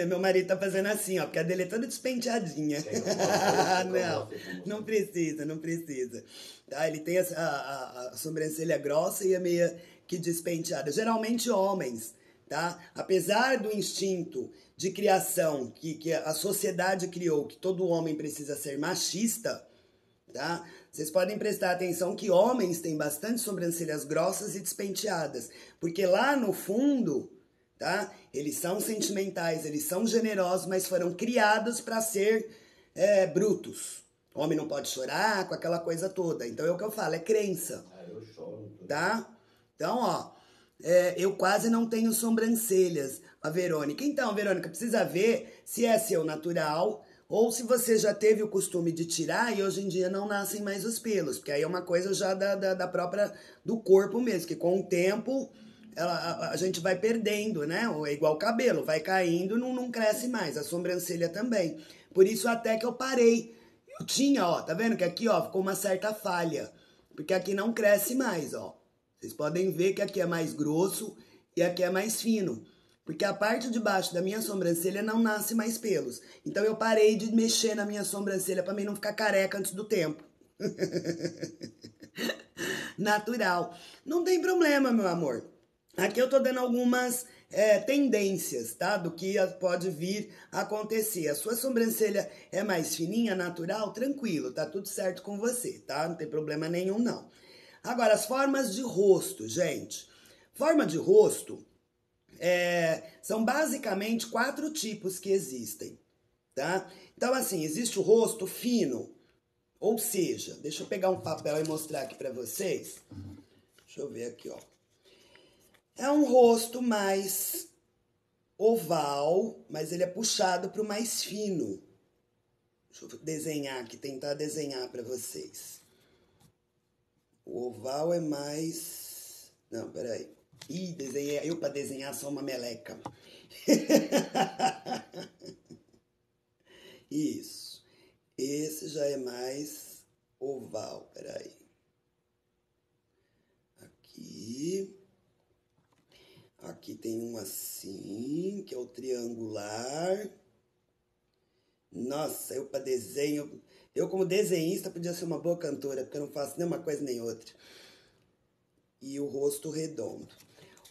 Meu marido tá fazendo assim, ó, porque a dele é toda despenteadinha. Não precisa, não precisa. Tá? Ele tem a sobrancelha grossa e é meio que despenteada. Geralmente homens, tá? Apesar do instinto de criação que a sociedade criou, que todo homem precisa ser machista, tá? Vocês podem prestar atenção que homens têm bastante sobrancelhas grossas e despenteadas, porque lá no fundo, tá? Eles são sentimentais, eles são generosos, mas foram criados para ser brutos. O homem não pode chorar, com aquela coisa toda. Então é o que eu falo, é crença. Eu choro. Tá? Então, ó, eu quase não tenho sobrancelhas, a Verônica. Então, Verônica, precisa ver se é seu natural ou se você já teve o costume de tirar e hoje em dia não nascem mais os pelos, porque aí é uma coisa já da própria, do corpo mesmo, que com o tempo a gente vai perdendo, né? Ou é igual o cabelo, vai caindo, não cresce mais, a sobrancelha também. Por isso até que eu parei. Eu tinha, ó, tá vendo que aqui, ó, ficou uma certa falha, porque aqui não cresce mais, ó. Vocês podem ver que aqui é mais grosso e aqui é mais fino. Porque a parte de baixo da minha sobrancelha não nasce mais pelos. Então eu parei de mexer na minha sobrancelha para mim não ficar careca antes do tempo. Natural. Não tem problema, meu amor. Aqui eu tô dando algumas tendências, tá? Do que pode vir a acontecer. A sua sobrancelha é mais fininha, natural, tranquilo, tá tudo certo com você, tá? Não tem problema nenhum, não. Agora, as formas de rosto, gente. Forma de rosto são basicamente 4 tipos que existem, tá? Então, assim, existe o rosto fino, ou seja, deixa eu pegar um papel e mostrar aqui pra vocês. Deixa eu ver aqui, ó. É um rosto mais oval, mas ele é puxado para o mais fino. Deixa eu desenhar aqui, tentar desenhar para vocês. O oval é mais... Não, peraí. Ih, desenhei eu para desenhar só uma meleca. Isso. Esse já é mais oval, peraí. Aqui... Aqui tem um assim, que é o triangular. Nossa, eu para desenho... Eu como desenhista podia ser uma boa cantora, porque eu não faço nem uma coisa nem outra. E o rosto redondo.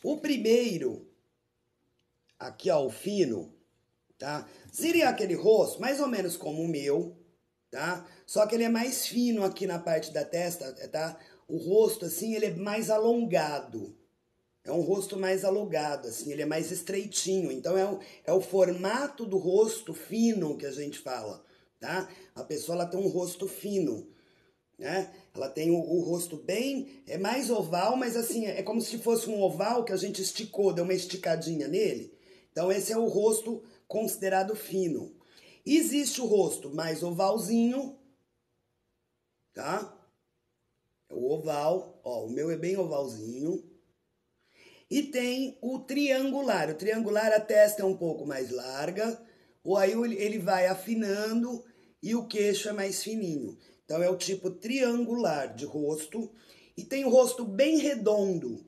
O primeiro, aqui ó, o fino, tá? Seria aquele rosto mais ou menos como o meu, tá? Só que ele é mais fino aqui na parte da testa, tá? O rosto, assim, ele é mais alongado. É um rosto mais alongado, assim, ele é mais estreitinho. Então, é o formato do rosto fino que a gente fala, tá? A pessoa, ela tem um rosto fino, né? Ela tem o rosto bem, é mais oval, mas assim, é como se fosse um oval que a gente esticou, deu uma esticadinha nele. Então, esse é o rosto considerado fino. Existe o rosto mais ovalzinho, tá? É o oval, ó, o meu é bem ovalzinho. E tem o triangular. O triangular, a testa é um pouco mais larga, ou aí ele vai afinando e o queixo é mais fininho. Então é o tipo triangular de rosto. E tem o rosto bem redondo.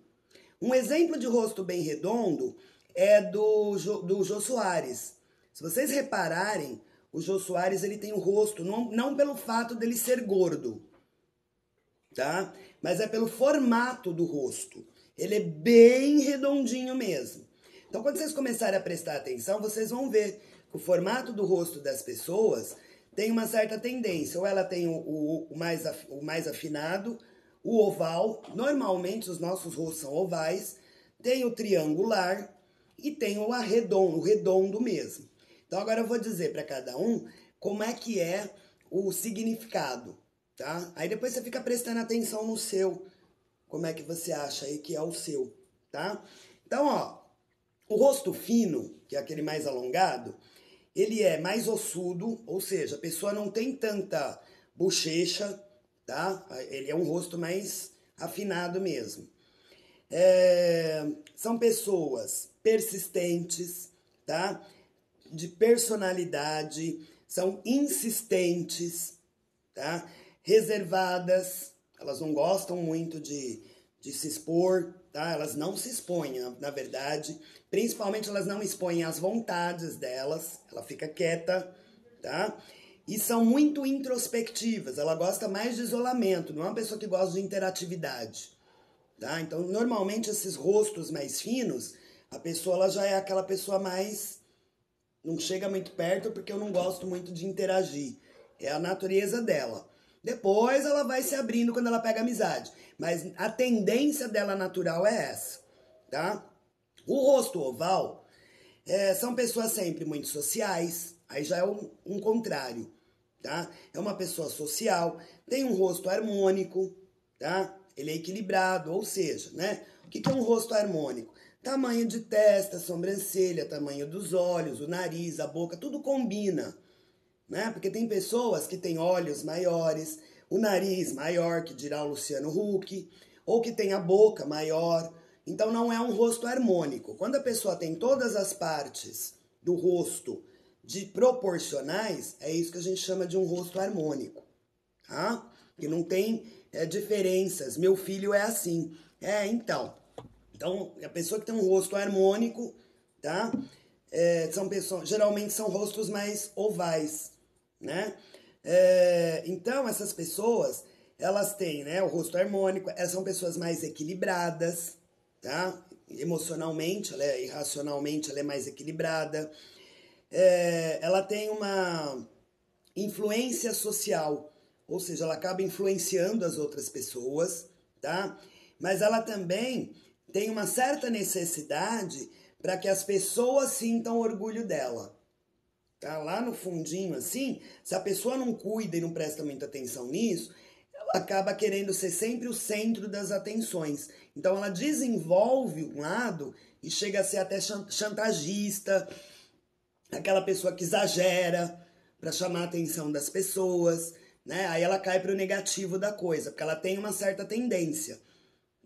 Um exemplo de rosto bem redondo é do Jô Soares. Se vocês repararem, o Jô Soares ele tem o rosto, não pelo fato dele ser gordo, tá? Mas é pelo formato do rosto. Ele é bem redondinho mesmo. Então, quando vocês começarem a prestar atenção, vocês vão ver que o formato do rosto das pessoas tem uma certa tendência. Ou ela tem o mais afinado, o oval. Normalmente, os nossos rostos são ovais. Tem o triangular e tem o redondo mesmo. Então, agora eu vou dizer para cada um como é que é o significado, tá? Aí depois você fica prestando atenção no seu, como é que você acha aí que é o seu, tá? Então, ó, o rosto fino, que é aquele mais alongado, ele é mais ossudo, ou seja, a pessoa não tem tanta bochecha, tá? Ele é um rosto mais afinado mesmo. São pessoas persistentes, tá? De personalidade, são insistentes, tá? Reservadas, elas não gostam muito de se expor, tá? Elas não se expõem, na verdade. Principalmente elas não expõem as vontades delas, ela fica quieta, tá? E são muito introspectivas, ela gosta mais de isolamento, não é uma pessoa que gosta de interatividade, tá? Então, normalmente esses rostos mais finos, a pessoa ela já é aquela pessoa mais... Não chega muito perto porque eu não gosto muito de interagir. É a natureza dela. Depois ela vai se abrindo quando ela pega amizade. Mas a tendência dela natural é essa, tá? O rosto oval são pessoas sempre muito sociais. Aí já é um contrário, tá? É uma pessoa social, tem um rosto harmônico, tá? Ele é equilibrado, ou seja, né? O que é um rosto harmônico? Tamanho de testa, sobrancelha, tamanho dos olhos, o nariz, a boca, tudo combina, né? Porque tem pessoas que têm olhos maiores, o nariz maior, que dirá o Luciano Huck, ou que tem a boca maior. Então não é um rosto harmônico. Quando a pessoa tem todas as partes do rosto proporcionais, é isso que a gente chama de um rosto harmônico, tá? Que não tem diferenças. Meu filho é assim. Então, a pessoa que tem um rosto harmônico, tá? São pessoas, geralmente são rostos mais ovais, né? Então, essas pessoas, elas têm, né, o rosto harmônico, elas são pessoas mais equilibradas, tá? Emocionalmente, irracionalmente, ela é mais equilibrada. Ela tem uma influência social, ou seja, ela acaba influenciando as outras pessoas, tá? Mas ela também tem uma certa necessidade para que as pessoas sintam orgulho dela. Tá? Lá no fundinho, assim, se a pessoa não cuida e não presta muita atenção nisso, ela acaba querendo ser sempre o centro das atenções. Então ela desenvolve um lado e chega a ser até chantagista, aquela pessoa que exagera para chamar a atenção das pessoas, né? Aí ela cai para o negativo da coisa, porque ela tem uma certa tendência,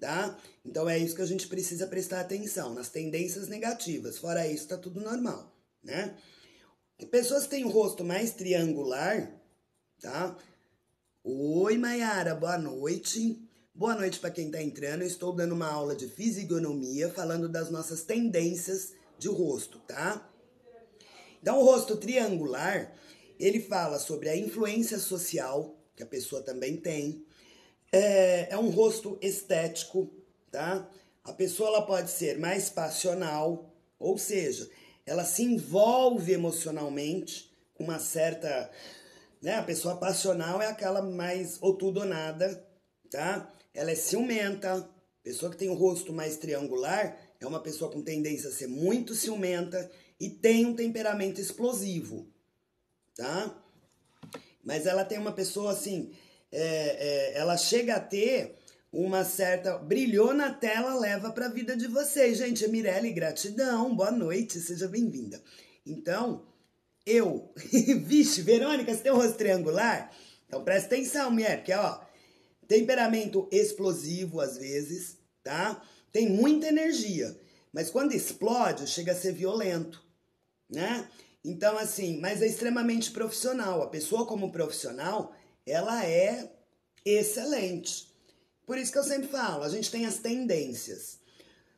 tá? Então é isso que a gente precisa prestar atenção, nas tendências negativas. Fora isso, tá tudo normal, né? Pessoas que têm o rosto mais triangular, tá? Oi, Mayara, boa noite. Boa noite para quem tá entrando. Eu estou dando uma aula de fisionomia, falando das nossas tendências de rosto, tá? Então, o rosto triangular, ele fala sobre a influência social, que a pessoa também tem. É um rosto estético, tá? A pessoa ela pode ser mais passional, ou seja, ela se envolve emocionalmente com uma certa... Né? A pessoa passional é aquela mais ou tudo ou nada, tá? Ela é ciumenta. Pessoa que tem o rosto mais triangular é uma pessoa com tendência a ser muito ciumenta e tem um temperamento explosivo, tá? Mas ela tem uma pessoa assim, ela chega a ter uma certa... Brilhou na tela, leva para a vida de vocês. Gente, Mirelle, gratidão, boa noite, seja bem-vinda. Então, vixe, Verônica, você tem um rosto triangular? Então presta atenção, mulher, porque ó, temperamento explosivo às vezes, tá? Tem muita energia, mas quando explode, chega a ser violento, né? Então, assim, mas é extremamente profissional. A pessoa como profissional, ela é excelente. Por isso que eu sempre falo, a gente tem as tendências.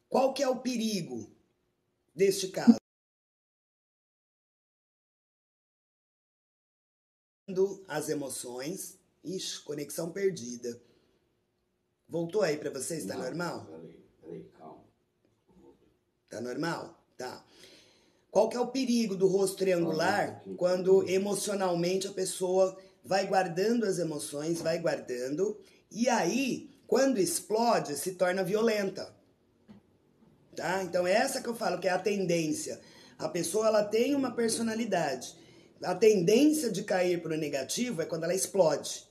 Qual que é o perigo deste caso? As emoções. Ixi, conexão perdida. Voltou aí pra vocês? Tá normal? Peraí, calma. Tá normal? Tá. Qual que é o perigo do rosto triangular? Quando emocionalmente a pessoa vai guardando as emoções, vai guardando, e aí, quando explode, se torna violenta. Tá? Então é essa que eu falo que é a tendência. A pessoa ela tem uma personalidade. A tendência de cair para o negativo é quando ela explode,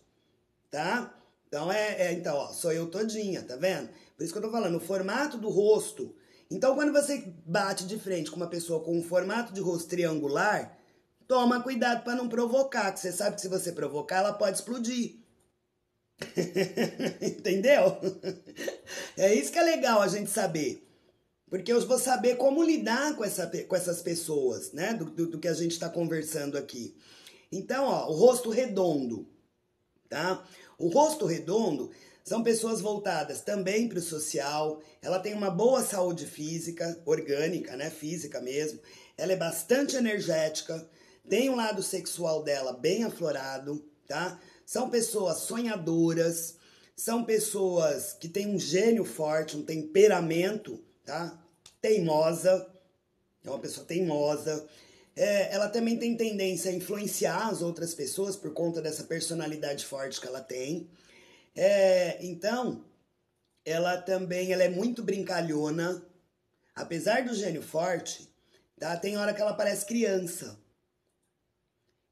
tá? Então então, ó, sou eu todinha, tá vendo? Por isso que eu tô falando, o formato do rosto. Então, quando você bate de frente com uma pessoa com um formato de rosto triangular, toma cuidado para não provocar, que você sabe que se você provocar, ela pode explodir. Entendeu? É isso que é legal a gente saber. Porque eu vou saber como lidar com essas pessoas, né? Do que a gente está conversando aqui. Então, ó, o rosto redondo, tá? O rosto redondo são pessoas voltadas também para o social. Ela tem uma boa saúde física, orgânica, né? Física mesmo. Ela é bastante energética. Tem um lado sexual dela bem aflorado, tá? São pessoas sonhadoras. São pessoas que têm um gênio forte, um temperamento, tá? Teimosa, é uma pessoa teimosa. Ela também tem tendência a influenciar as outras pessoas por conta dessa personalidade forte que ela tem. Então, ela é muito brincalhona. Apesar do gênio forte, tá? Tem hora que ela parece criança.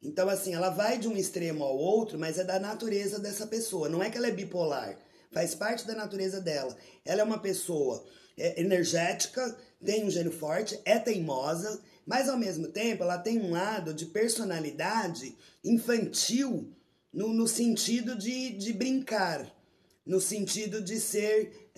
Então, assim, ela vai de um extremo ao outro, mas é da natureza dessa pessoa. Não é que ela é bipolar, faz parte da natureza dela. Ela é uma pessoa energética, tem um gênio forte, é teimosa, mas ao mesmo tempo ela tem um lado de personalidade infantil no sentido de brincar, no sentido de ser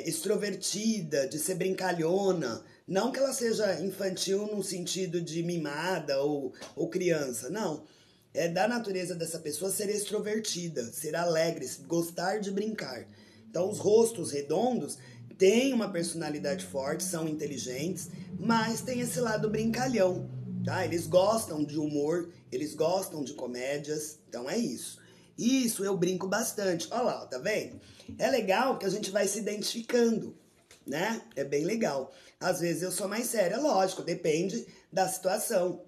extrovertida, de ser brincalhona. Não que ela seja infantil no sentido de mimada ou criança, não. É da natureza dessa pessoa ser extrovertida, ser alegre, gostar de brincar. Então, os rostos redondos têm uma personalidade forte, são inteligentes, mas tem esse lado brincalhão, tá? Eles gostam de humor, eles gostam de comédias, então é isso. Isso eu brinco bastante. Olha lá, tá vendo? É legal que a gente vai se identificando, né? É bem legal. Às vezes eu sou mais séria, lógico, depende da situação.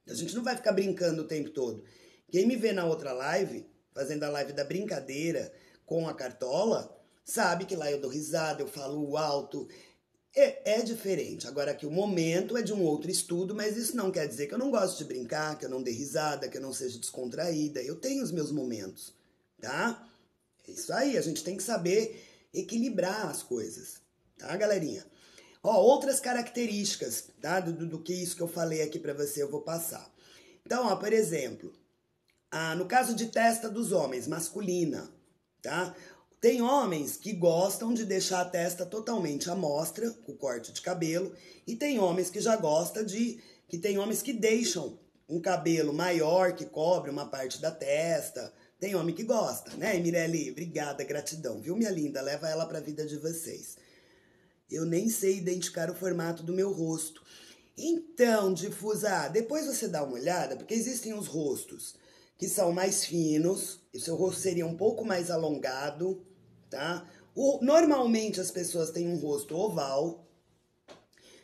A gente não vai ficar brincando o tempo todo. Quem me vê na outra live, fazendo a live da brincadeira com a Cartola, sabe que lá eu dou risada, eu falo alto. É diferente. Agora que o momento é de um outro estudo, mas isso não quer dizer que eu não gosto de brincar, que eu não dê risada, que eu não seja descontraída. Eu tenho os meus momentos, tá? É isso aí, a gente tem que saber equilibrar as coisas, tá, galerinha? Ó, outras características, tá? Do que isso que eu falei aqui pra você, eu vou passar. Então, ó, por exemplo, no caso de testa dos homens, masculina, tá? Tem homens que gostam de deixar a testa totalmente à mostra, com o corte de cabelo, e tem homens que já gostam que tem homens que deixam um cabelo maior, que cobre uma parte da testa. Tem homem que gosta, né, Mirelle? Obrigada, gratidão, viu, minha linda? Leva ela pra vida de vocês. Eu nem sei identificar o formato do meu rosto. Então, difusa, depois você dá uma olhada, porque existem os rostos que são mais finos, e seu rosto seria um pouco mais alongado, tá? Normalmente as pessoas têm um rosto oval.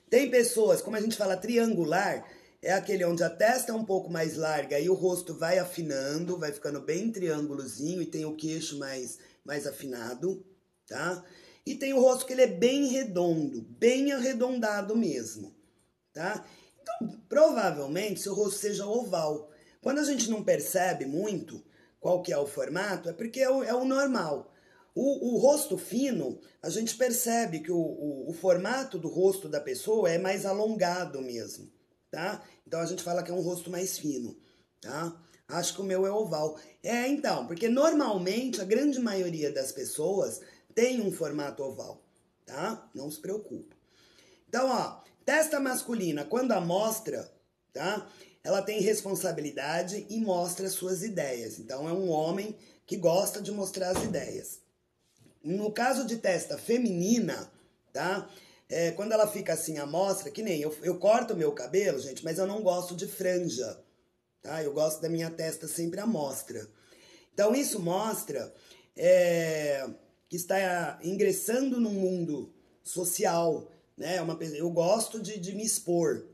Tem pessoas, como a gente fala, triangular, é aquele onde a testa é um pouco mais larga e o rosto vai afinando, vai ficando bem triângulozinho e tem o queixo mais afinado, tá? E tem o rosto que ele é bem redondo, bem arredondado mesmo, tá? Então, provavelmente, seu rosto seja oval. Quando a gente não percebe muito qual que é o formato, é porque é o normal. O rosto fino, a gente percebe que o formato do rosto da pessoa é mais alongado mesmo, tá? Então a gente fala que é um rosto mais fino, tá? Acho que o meu é oval. Então, porque normalmente a grande maioria das pessoas tem um formato oval, tá? Não se preocupe. Então, ó, testa masculina, quando a mostra, tá? Ela tem responsabilidade e mostra suas ideias. Então, é um homem que gosta de mostrar as ideias. No caso de testa feminina, tá? Quando ela fica assim à mostra, que nem eu corto o meu cabelo, gente, mas eu não gosto de franja, tá? Eu gosto da minha testa sempre à mostra. Então, isso mostra que está ingressando num mundo social, né? Eu gosto de me expor.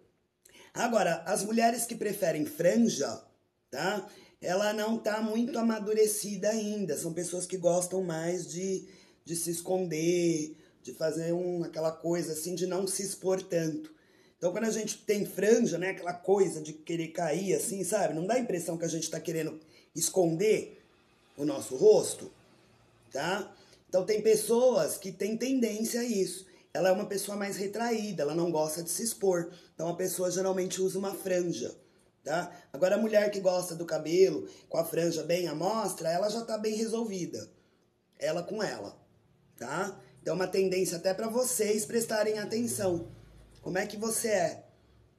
Agora, as mulheres que preferem franja, tá? Ela não tá muito amadurecida ainda. São pessoas que gostam mais de se esconder, de fazer aquela coisa assim, de não se expor tanto. Então, quando a gente tem franja, né? Aquela coisa de querer cair assim, sabe? Não dá a impressão que a gente tá querendo esconder o nosso rosto, tá? Então, tem pessoas que têm tendência a isso. Ela é uma pessoa mais retraída, ela não gosta de se expor. Então, a pessoa geralmente usa uma franja, tá? Agora, a mulher que gosta do cabelo com a franja bem à mostra, ela já tá bem resolvida. Ela com ela, tá? Então, uma tendência até para vocês prestarem atenção. Como é que você é,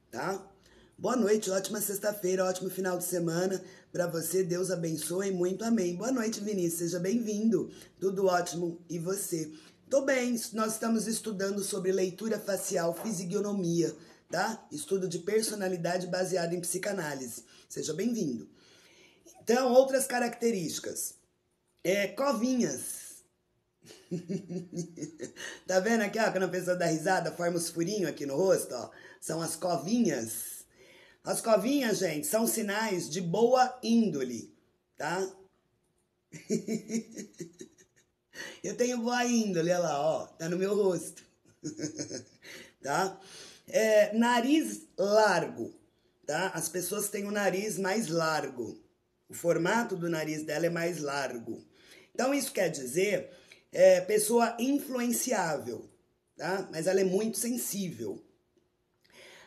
tá? Boa noite, ótima sexta-feira, ótimo final de semana para você. Deus abençoe muito, amém. Boa noite, Vinícius, seja bem-vindo. Tudo ótimo e você? Tô bem, nós estamos estudando sobre leitura facial, fisionomia, tá? Estudo de personalidade baseado em psicanálise. Seja bem-vindo. Então, outras características. Covinhas. Tá vendo aqui, ó, quando a pessoa dá risada, forma os furinhos aqui no rosto, ó. São as covinhas. As covinhas, gente, são sinais de boa índole, tá? Eu tenho boa índole, olha lá, ó, tá no meu rosto, tá? Nariz largo, tá? As pessoas têm o nariz mais largo. O formato do nariz dela é mais largo. Então, isso quer dizer pessoa influenciável, tá? Mas ela é muito sensível.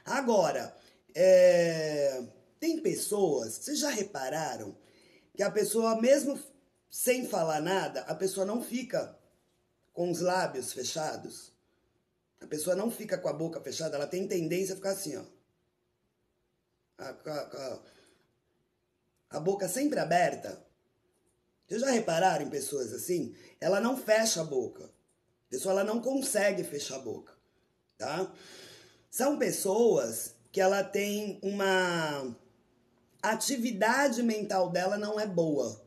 Agora, tem pessoas, vocês já repararam que a pessoa, mesmo sem falar nada, a pessoa não fica com os lábios fechados? A pessoa não fica com a boca fechada, ela tem tendência a ficar assim, ó. A boca sempre aberta. Vocês já repararam em pessoas assim? Ela não fecha a boca. pessoa ela não consegue fechar a boca, tá? São pessoas que ela tem uma atividade mental dela não é boa,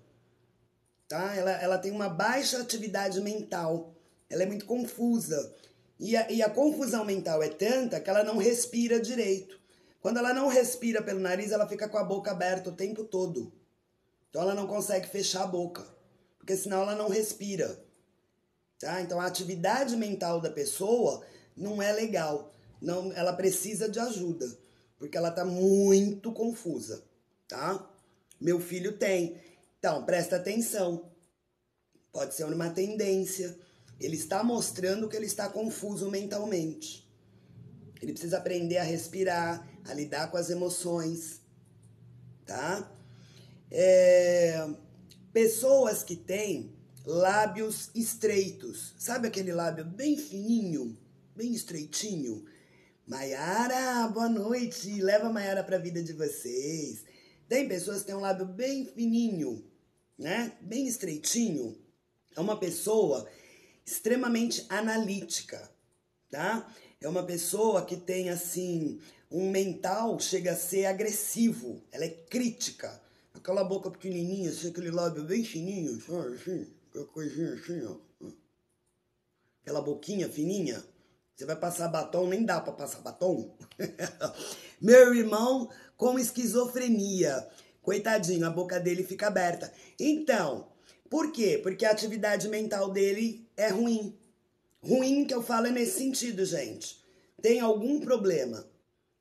tá? Ela tem uma baixa atividade mental, ela é muito confusa. E a confusão mental é tanta que ela não respira direito. Quando ela não respira pelo nariz, ela fica com a boca aberta o tempo todo. Então ela não consegue fechar a boca, porque senão ela não respira. Tá? Então a atividade mental da pessoa não é legal. Não, ela precisa de ajuda, porque ela está muito confusa, tá? Meu filho tem. Então, presta atenção. Pode ser uma tendência. Ele está mostrando que ele está confuso mentalmente. Ele precisa aprender a respirar, a lidar com as emoções, tá? Pessoas que têm lábios estreitos. Sabe aquele lábio bem fininho, bem estreitinho? Maiara, boa noite. Leva a Maiara para a vida de vocês. Tem pessoas que têm um lábio bem fininho, né? Bem estreitinho. É uma pessoa extremamente analítica, tá? É uma pessoa que tem, assim, um mental, chega a ser agressivo. Ela é crítica. Aquela boca pequenininha, assim, aquele lábio bem fininho, assim, aquela coisinha assim, ó. Aquela boquinha fininha. Você vai passar batom, nem dá pra passar batom. Meu irmão com esquizofrenia. Coitadinho, a boca dele fica aberta. Então, por quê? Porque a atividade mental dele é ruim. Ruim que eu falo é nesse sentido, gente. Tem algum problema.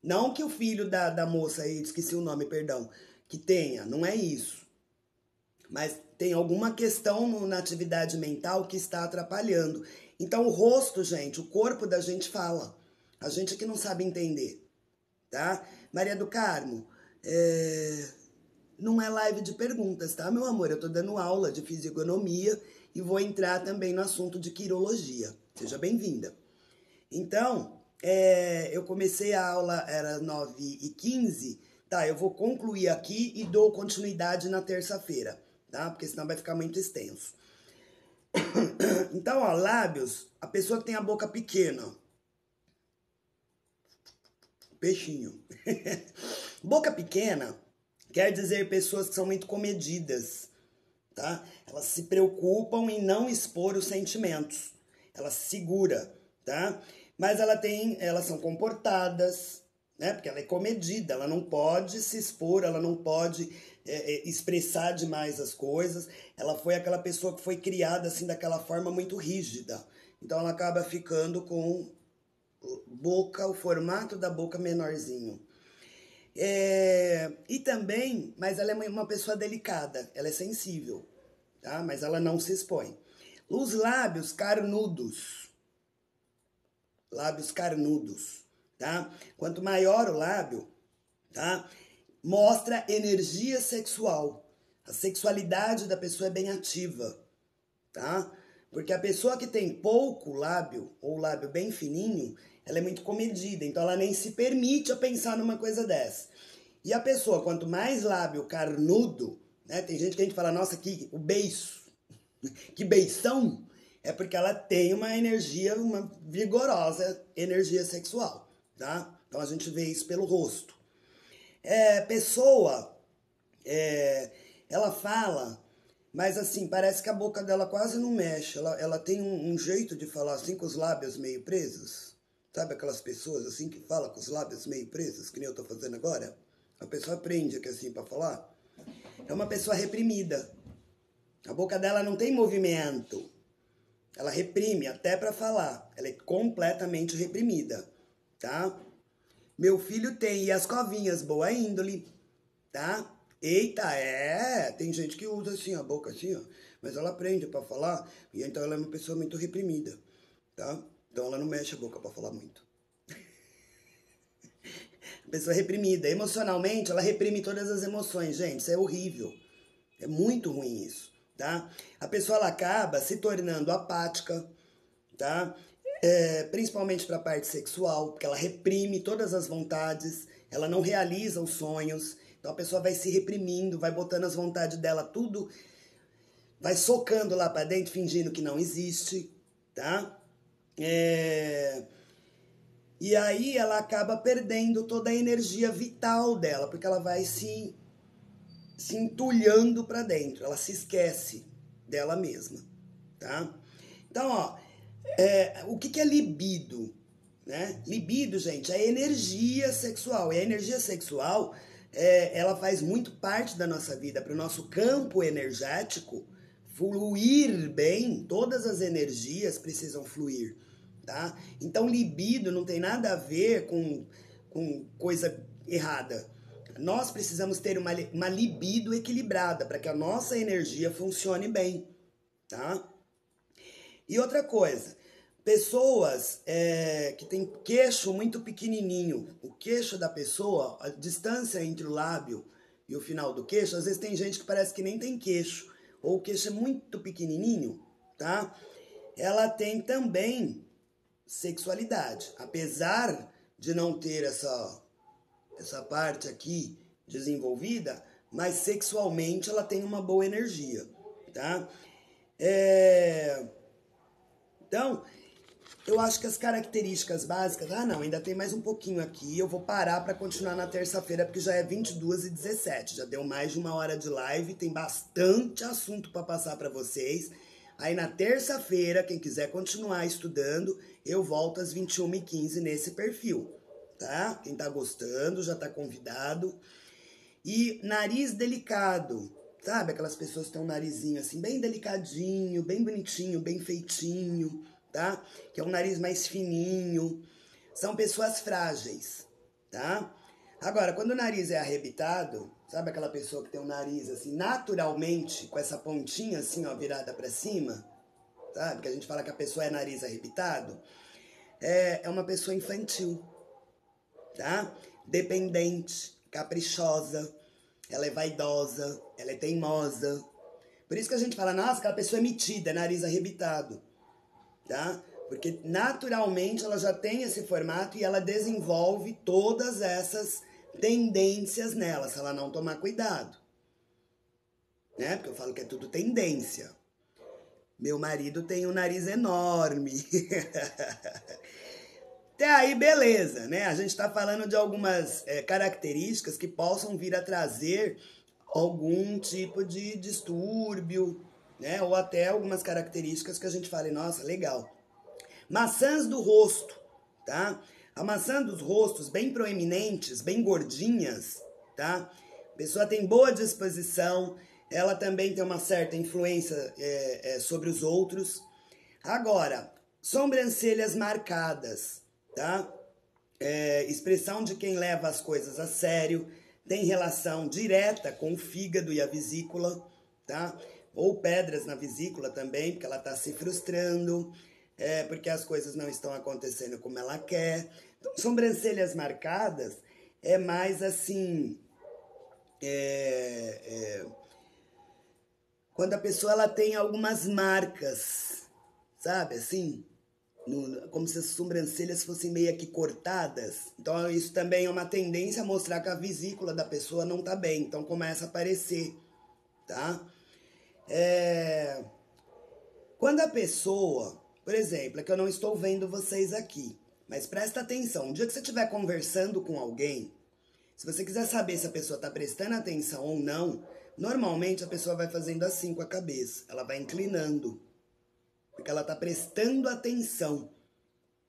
Não que o filho da moça aí, esqueci o nome, perdão, que tenha, não é isso. Mas tem alguma questão na atividade mental que está atrapalhando. Então o rosto, gente, o corpo da gente fala. A gente que não sabe entender, tá? Maria do Carmo, não é live de perguntas, tá, meu amor? Eu tô dando aula de fisionomia e vou entrar também no assunto de quirologia. Seja bem-vinda. Então, eu comecei a aula, era 9h15, tá? Eu vou concluir aqui e dou continuidade na terça-feira, tá? Porque senão vai ficar muito extenso. Então, ó, lábios, a pessoa que tem a boca pequena. Peixinho. Boca pequena quer dizer pessoas que são muito comedidas, tá? Elas se preocupam em não expor os sentimentos. Ela se segura, tá? Mas elas são comportadas, né? Porque ela é comedida, ela não pode se expor, ela não pode expressar demais as coisas. Ela foi aquela pessoa que foi criada assim daquela forma muito rígida. Então ela acaba ficando com boca, o formato da boca menorzinho. E também, mas ela é uma pessoa delicada, ela é sensível, tá? Mas ela não se expõe. Os lábios carnudos, tá? Quanto maior o lábio, tá? Mostra energia sexual. A sexualidade da pessoa é bem ativa, tá? Porque a pessoa que tem pouco lábio, ou lábio bem fininho, ela é muito comedida, então ela nem se permite a pensar numa coisa dessa. E a pessoa, quanto mais lábio carnudo, né? Tem gente que a gente fala, nossa, o beiço, que beição, é porque ela tem uma energia, uma vigorosa energia sexual, tá? Então a gente vê isso pelo rosto. Pessoa, ela fala, mas assim, parece que a boca dela quase não mexe. Ela tem um jeito de falar assim, com os lábios meio presos. Sabe aquelas pessoas assim que falam com os lábios meio presos, que nem eu tô fazendo agora? A pessoa aprende aqui assim pra falar. É uma pessoa reprimida. A boca dela não tem movimento. Ela reprime até pra falar. Ela é completamente reprimida, tá? Meu filho tem, e as covinhas, boa índole, tá? Eita, tem gente que usa assim a boca assim, ó, mas ela aprende pra falar, e então ela é uma pessoa muito reprimida, tá? Então ela não mexe a boca pra falar muito. Pessoa reprimida, emocionalmente, ela reprime todas as emoções, gente, isso é horrível. É muito ruim isso, tá? A pessoa ela acaba se tornando apática, tá? Principalmente para a parte sexual, porque ela reprime todas as vontades, ela não realiza os sonhos, então a pessoa vai se reprimindo, vai botando as vontades dela tudo, vai socando lá para dentro, fingindo que não existe, tá? E aí ela acaba perdendo toda a energia vital dela, porque ela vai se entulhando para dentro, ela se esquece dela mesma, tá? Então, ó, o que é libido? Né? Libido, gente, é energia sexual. E a energia sexual, ela faz muito parte da nossa vida, para o nosso campo energético fluir bem, todas as energias precisam fluir, tá? Então, libido não tem nada a ver com coisa errada. Nós precisamos ter uma libido equilibrada para que a nossa energia funcione bem, tá? E outra coisa, pessoas que têm queixo muito pequenininho, o queixo da pessoa, a distância entre o lábio e o final do queixo, às vezes tem gente que parece que nem tem queixo, ou o queixo é muito pequenininho, tá? Ela tem também sexualidade, apesar de não ter essa parte aqui desenvolvida, mas sexualmente ela tem uma boa energia, tá? Então, eu acho que as características básicas... Ah, não, ainda tem mais um pouquinho aqui. Eu vou parar para continuar na terça-feira, porque já é 22h17. Já deu mais de 1 hora de live. Tem bastante assunto para passar para vocês. Aí na terça-feira, quem quiser continuar estudando, eu volto às 21h15 nesse perfil, tá? Quem tá gostando já tá convidado. E nariz delicado, sabe? Aquelas pessoas que têm um narizinho assim, bem delicadinho, bem bonitinho, bem feitinho, tá? Que é um nariz mais fininho. São pessoas frágeis, tá? Agora, quando o nariz é arrebitado, sabe aquela pessoa que tem um nariz assim, naturalmente, com essa pontinha assim, ó, virada pra cima, sabe? Que a gente fala que a pessoa é nariz arrebitado. É uma pessoa infantil, tá? Dependente, caprichosa, ela é vaidosa, ela é teimosa. Por isso que a gente fala, nossa, aquela pessoa é metida, é nariz arrebitado, tá? Porque naturalmente ela já tem esse formato e ela desenvolve todas essas tendências nela, se ela não tomar cuidado, né? Porque eu falo que é tudo tendência. Meu marido tem um nariz enorme. Até aí, beleza, né? A gente tá falando de algumas características que possam vir a trazer algum tipo de distúrbio, né? Ou até algumas características que a gente fala, nossa, legal. Maçãs do rosto, tá? A maçã dos rostos bem proeminentes, bem gordinhas, tá? A pessoa tem boa disposição, ela também tem uma certa influência sobre os outros. Agora, sobrancelhas marcadas, tá? Expressão de quem leva as coisas a sério, tem relação direta com o fígado e a vesícula, tá? Ou pedras na vesícula também, porque ela tá se frustrando, porque as coisas não estão acontecendo como ela quer. Então, sobrancelhas marcadas é mais assim... quando a pessoa ela tem algumas marcas, sabe, assim... como se as sobrancelhas fossem meio que cortadas. Então isso também é uma tendência a mostrar que a vesícula da pessoa não tá bem. Então começa a aparecer, tá? Quando a pessoa, por exemplo, é que eu não estou vendo vocês aqui, mas presta atenção, um dia que você estiver conversando com alguém, se você quiser saber se a pessoa está prestando atenção ou não, normalmente a pessoa vai fazendo assim com a cabeça, ela vai inclinando, porque ela está prestando atenção,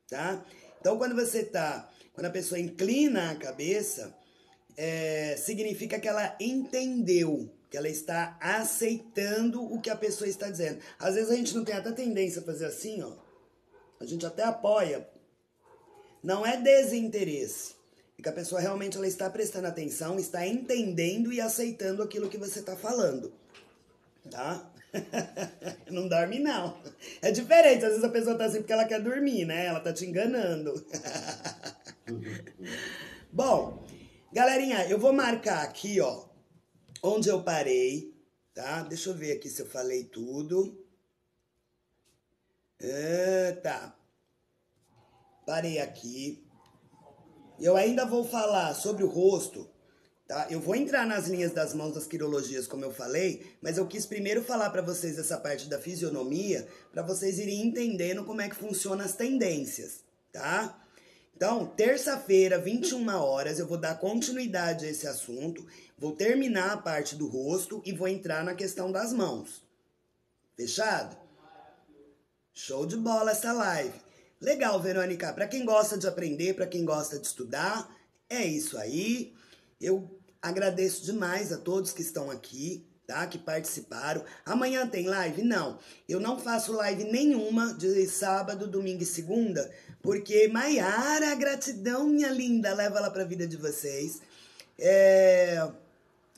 tá? Então, quando a pessoa inclina a cabeça, significa que ela entendeu, que ela está aceitando o que a pessoa está dizendo. Às vezes a gente não tem até tendência a fazer assim, ó. A gente até apoia. Não é desinteresse. É que a pessoa realmente ela está prestando atenção, está entendendo e aceitando aquilo que você está falando, tá? Não dorme, não. É diferente, às vezes a pessoa tá assim porque ela quer dormir, né? Ela tá te enganando. Bom, galerinha, eu vou marcar aqui, ó, onde eu parei, tá? Deixa eu ver aqui se eu falei tudo. Tá. Parei aqui. Eu ainda vou falar sobre o rosto, tá? Eu vou entrar nas linhas das mãos das quirologias, como eu falei, mas eu quis primeiro falar para vocês essa parte da fisionomia, para vocês irem entendendo como é que funcionam as tendências, tá? Então, terça-feira, 21 horas, eu vou dar continuidade a esse assunto, vou terminar a parte do rosto e vou entrar na questão das mãos. Fechado? Show de bola essa live. Legal, Verônica. Para quem gosta de aprender, para quem gosta de estudar, é isso aí. Eu agradeço demais a todos que estão aqui, tá? Que participaram. Amanhã tem live? Não. Eu não faço live nenhuma de sábado, domingo e segunda, porque Maiara, gratidão, minha linda, leva ela para a vida de vocês.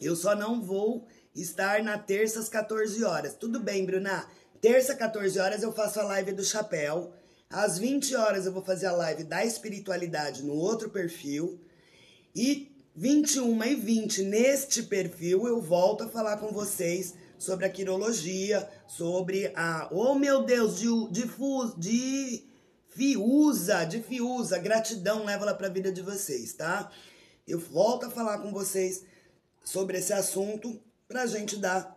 Eu só não vou estar na terça às 14 horas. Tudo bem, Bruna? Terça, 14 horas, eu faço a live do chapéu. Às 20 horas eu vou fazer a live da espiritualidade no outro perfil. E 21h20 neste perfil eu volto a falar com vocês sobre a quirologia, sobre a... Oh, meu Deus, difusa, gratidão, leva ela para a vida de vocês, tá? Eu volto a falar com vocês sobre esse assunto pra gente dar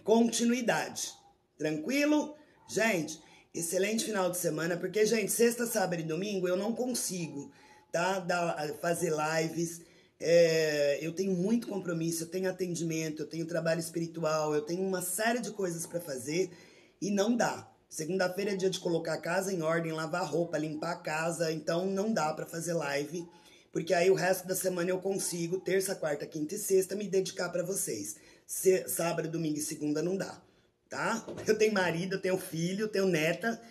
continuidade. Tranquilo? Gente, excelente final de semana, porque, gente, sexta, sábado e domingo eu não consigo, tá? Fazer lives. Eu tenho muito compromisso, eu tenho atendimento, eu tenho trabalho espiritual, eu tenho uma série de coisas para fazer e não dá. Segunda-feira é dia de colocar a casa em ordem, lavar roupa, limpar a casa, então não dá para fazer live, porque aí o resto da semana eu consigo, terça, quarta, quinta e sexta, me dedicar para vocês. Sábado, domingo e segunda não dá, tá? Eu tenho marido, eu tenho filho, eu tenho neta,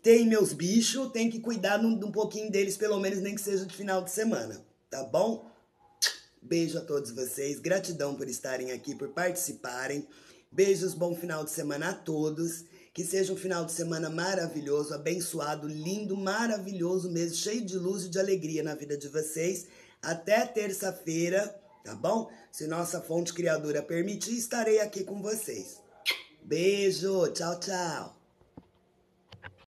tenho meus bichos, tenho que cuidar de um pouquinho deles, pelo menos nem que seja de final de semana, tá bom? Beijo a todos vocês, gratidão por estarem aqui, por participarem. Beijos, bom final de semana a todos. Que seja um final de semana maravilhoso, abençoado, lindo, maravilhoso mesmo, cheio de luz e de alegria na vida de vocês. Até terça-feira, tá bom? Se nossa fonte criadora permitir, estarei aqui com vocês. Beijo, tchau, tchau.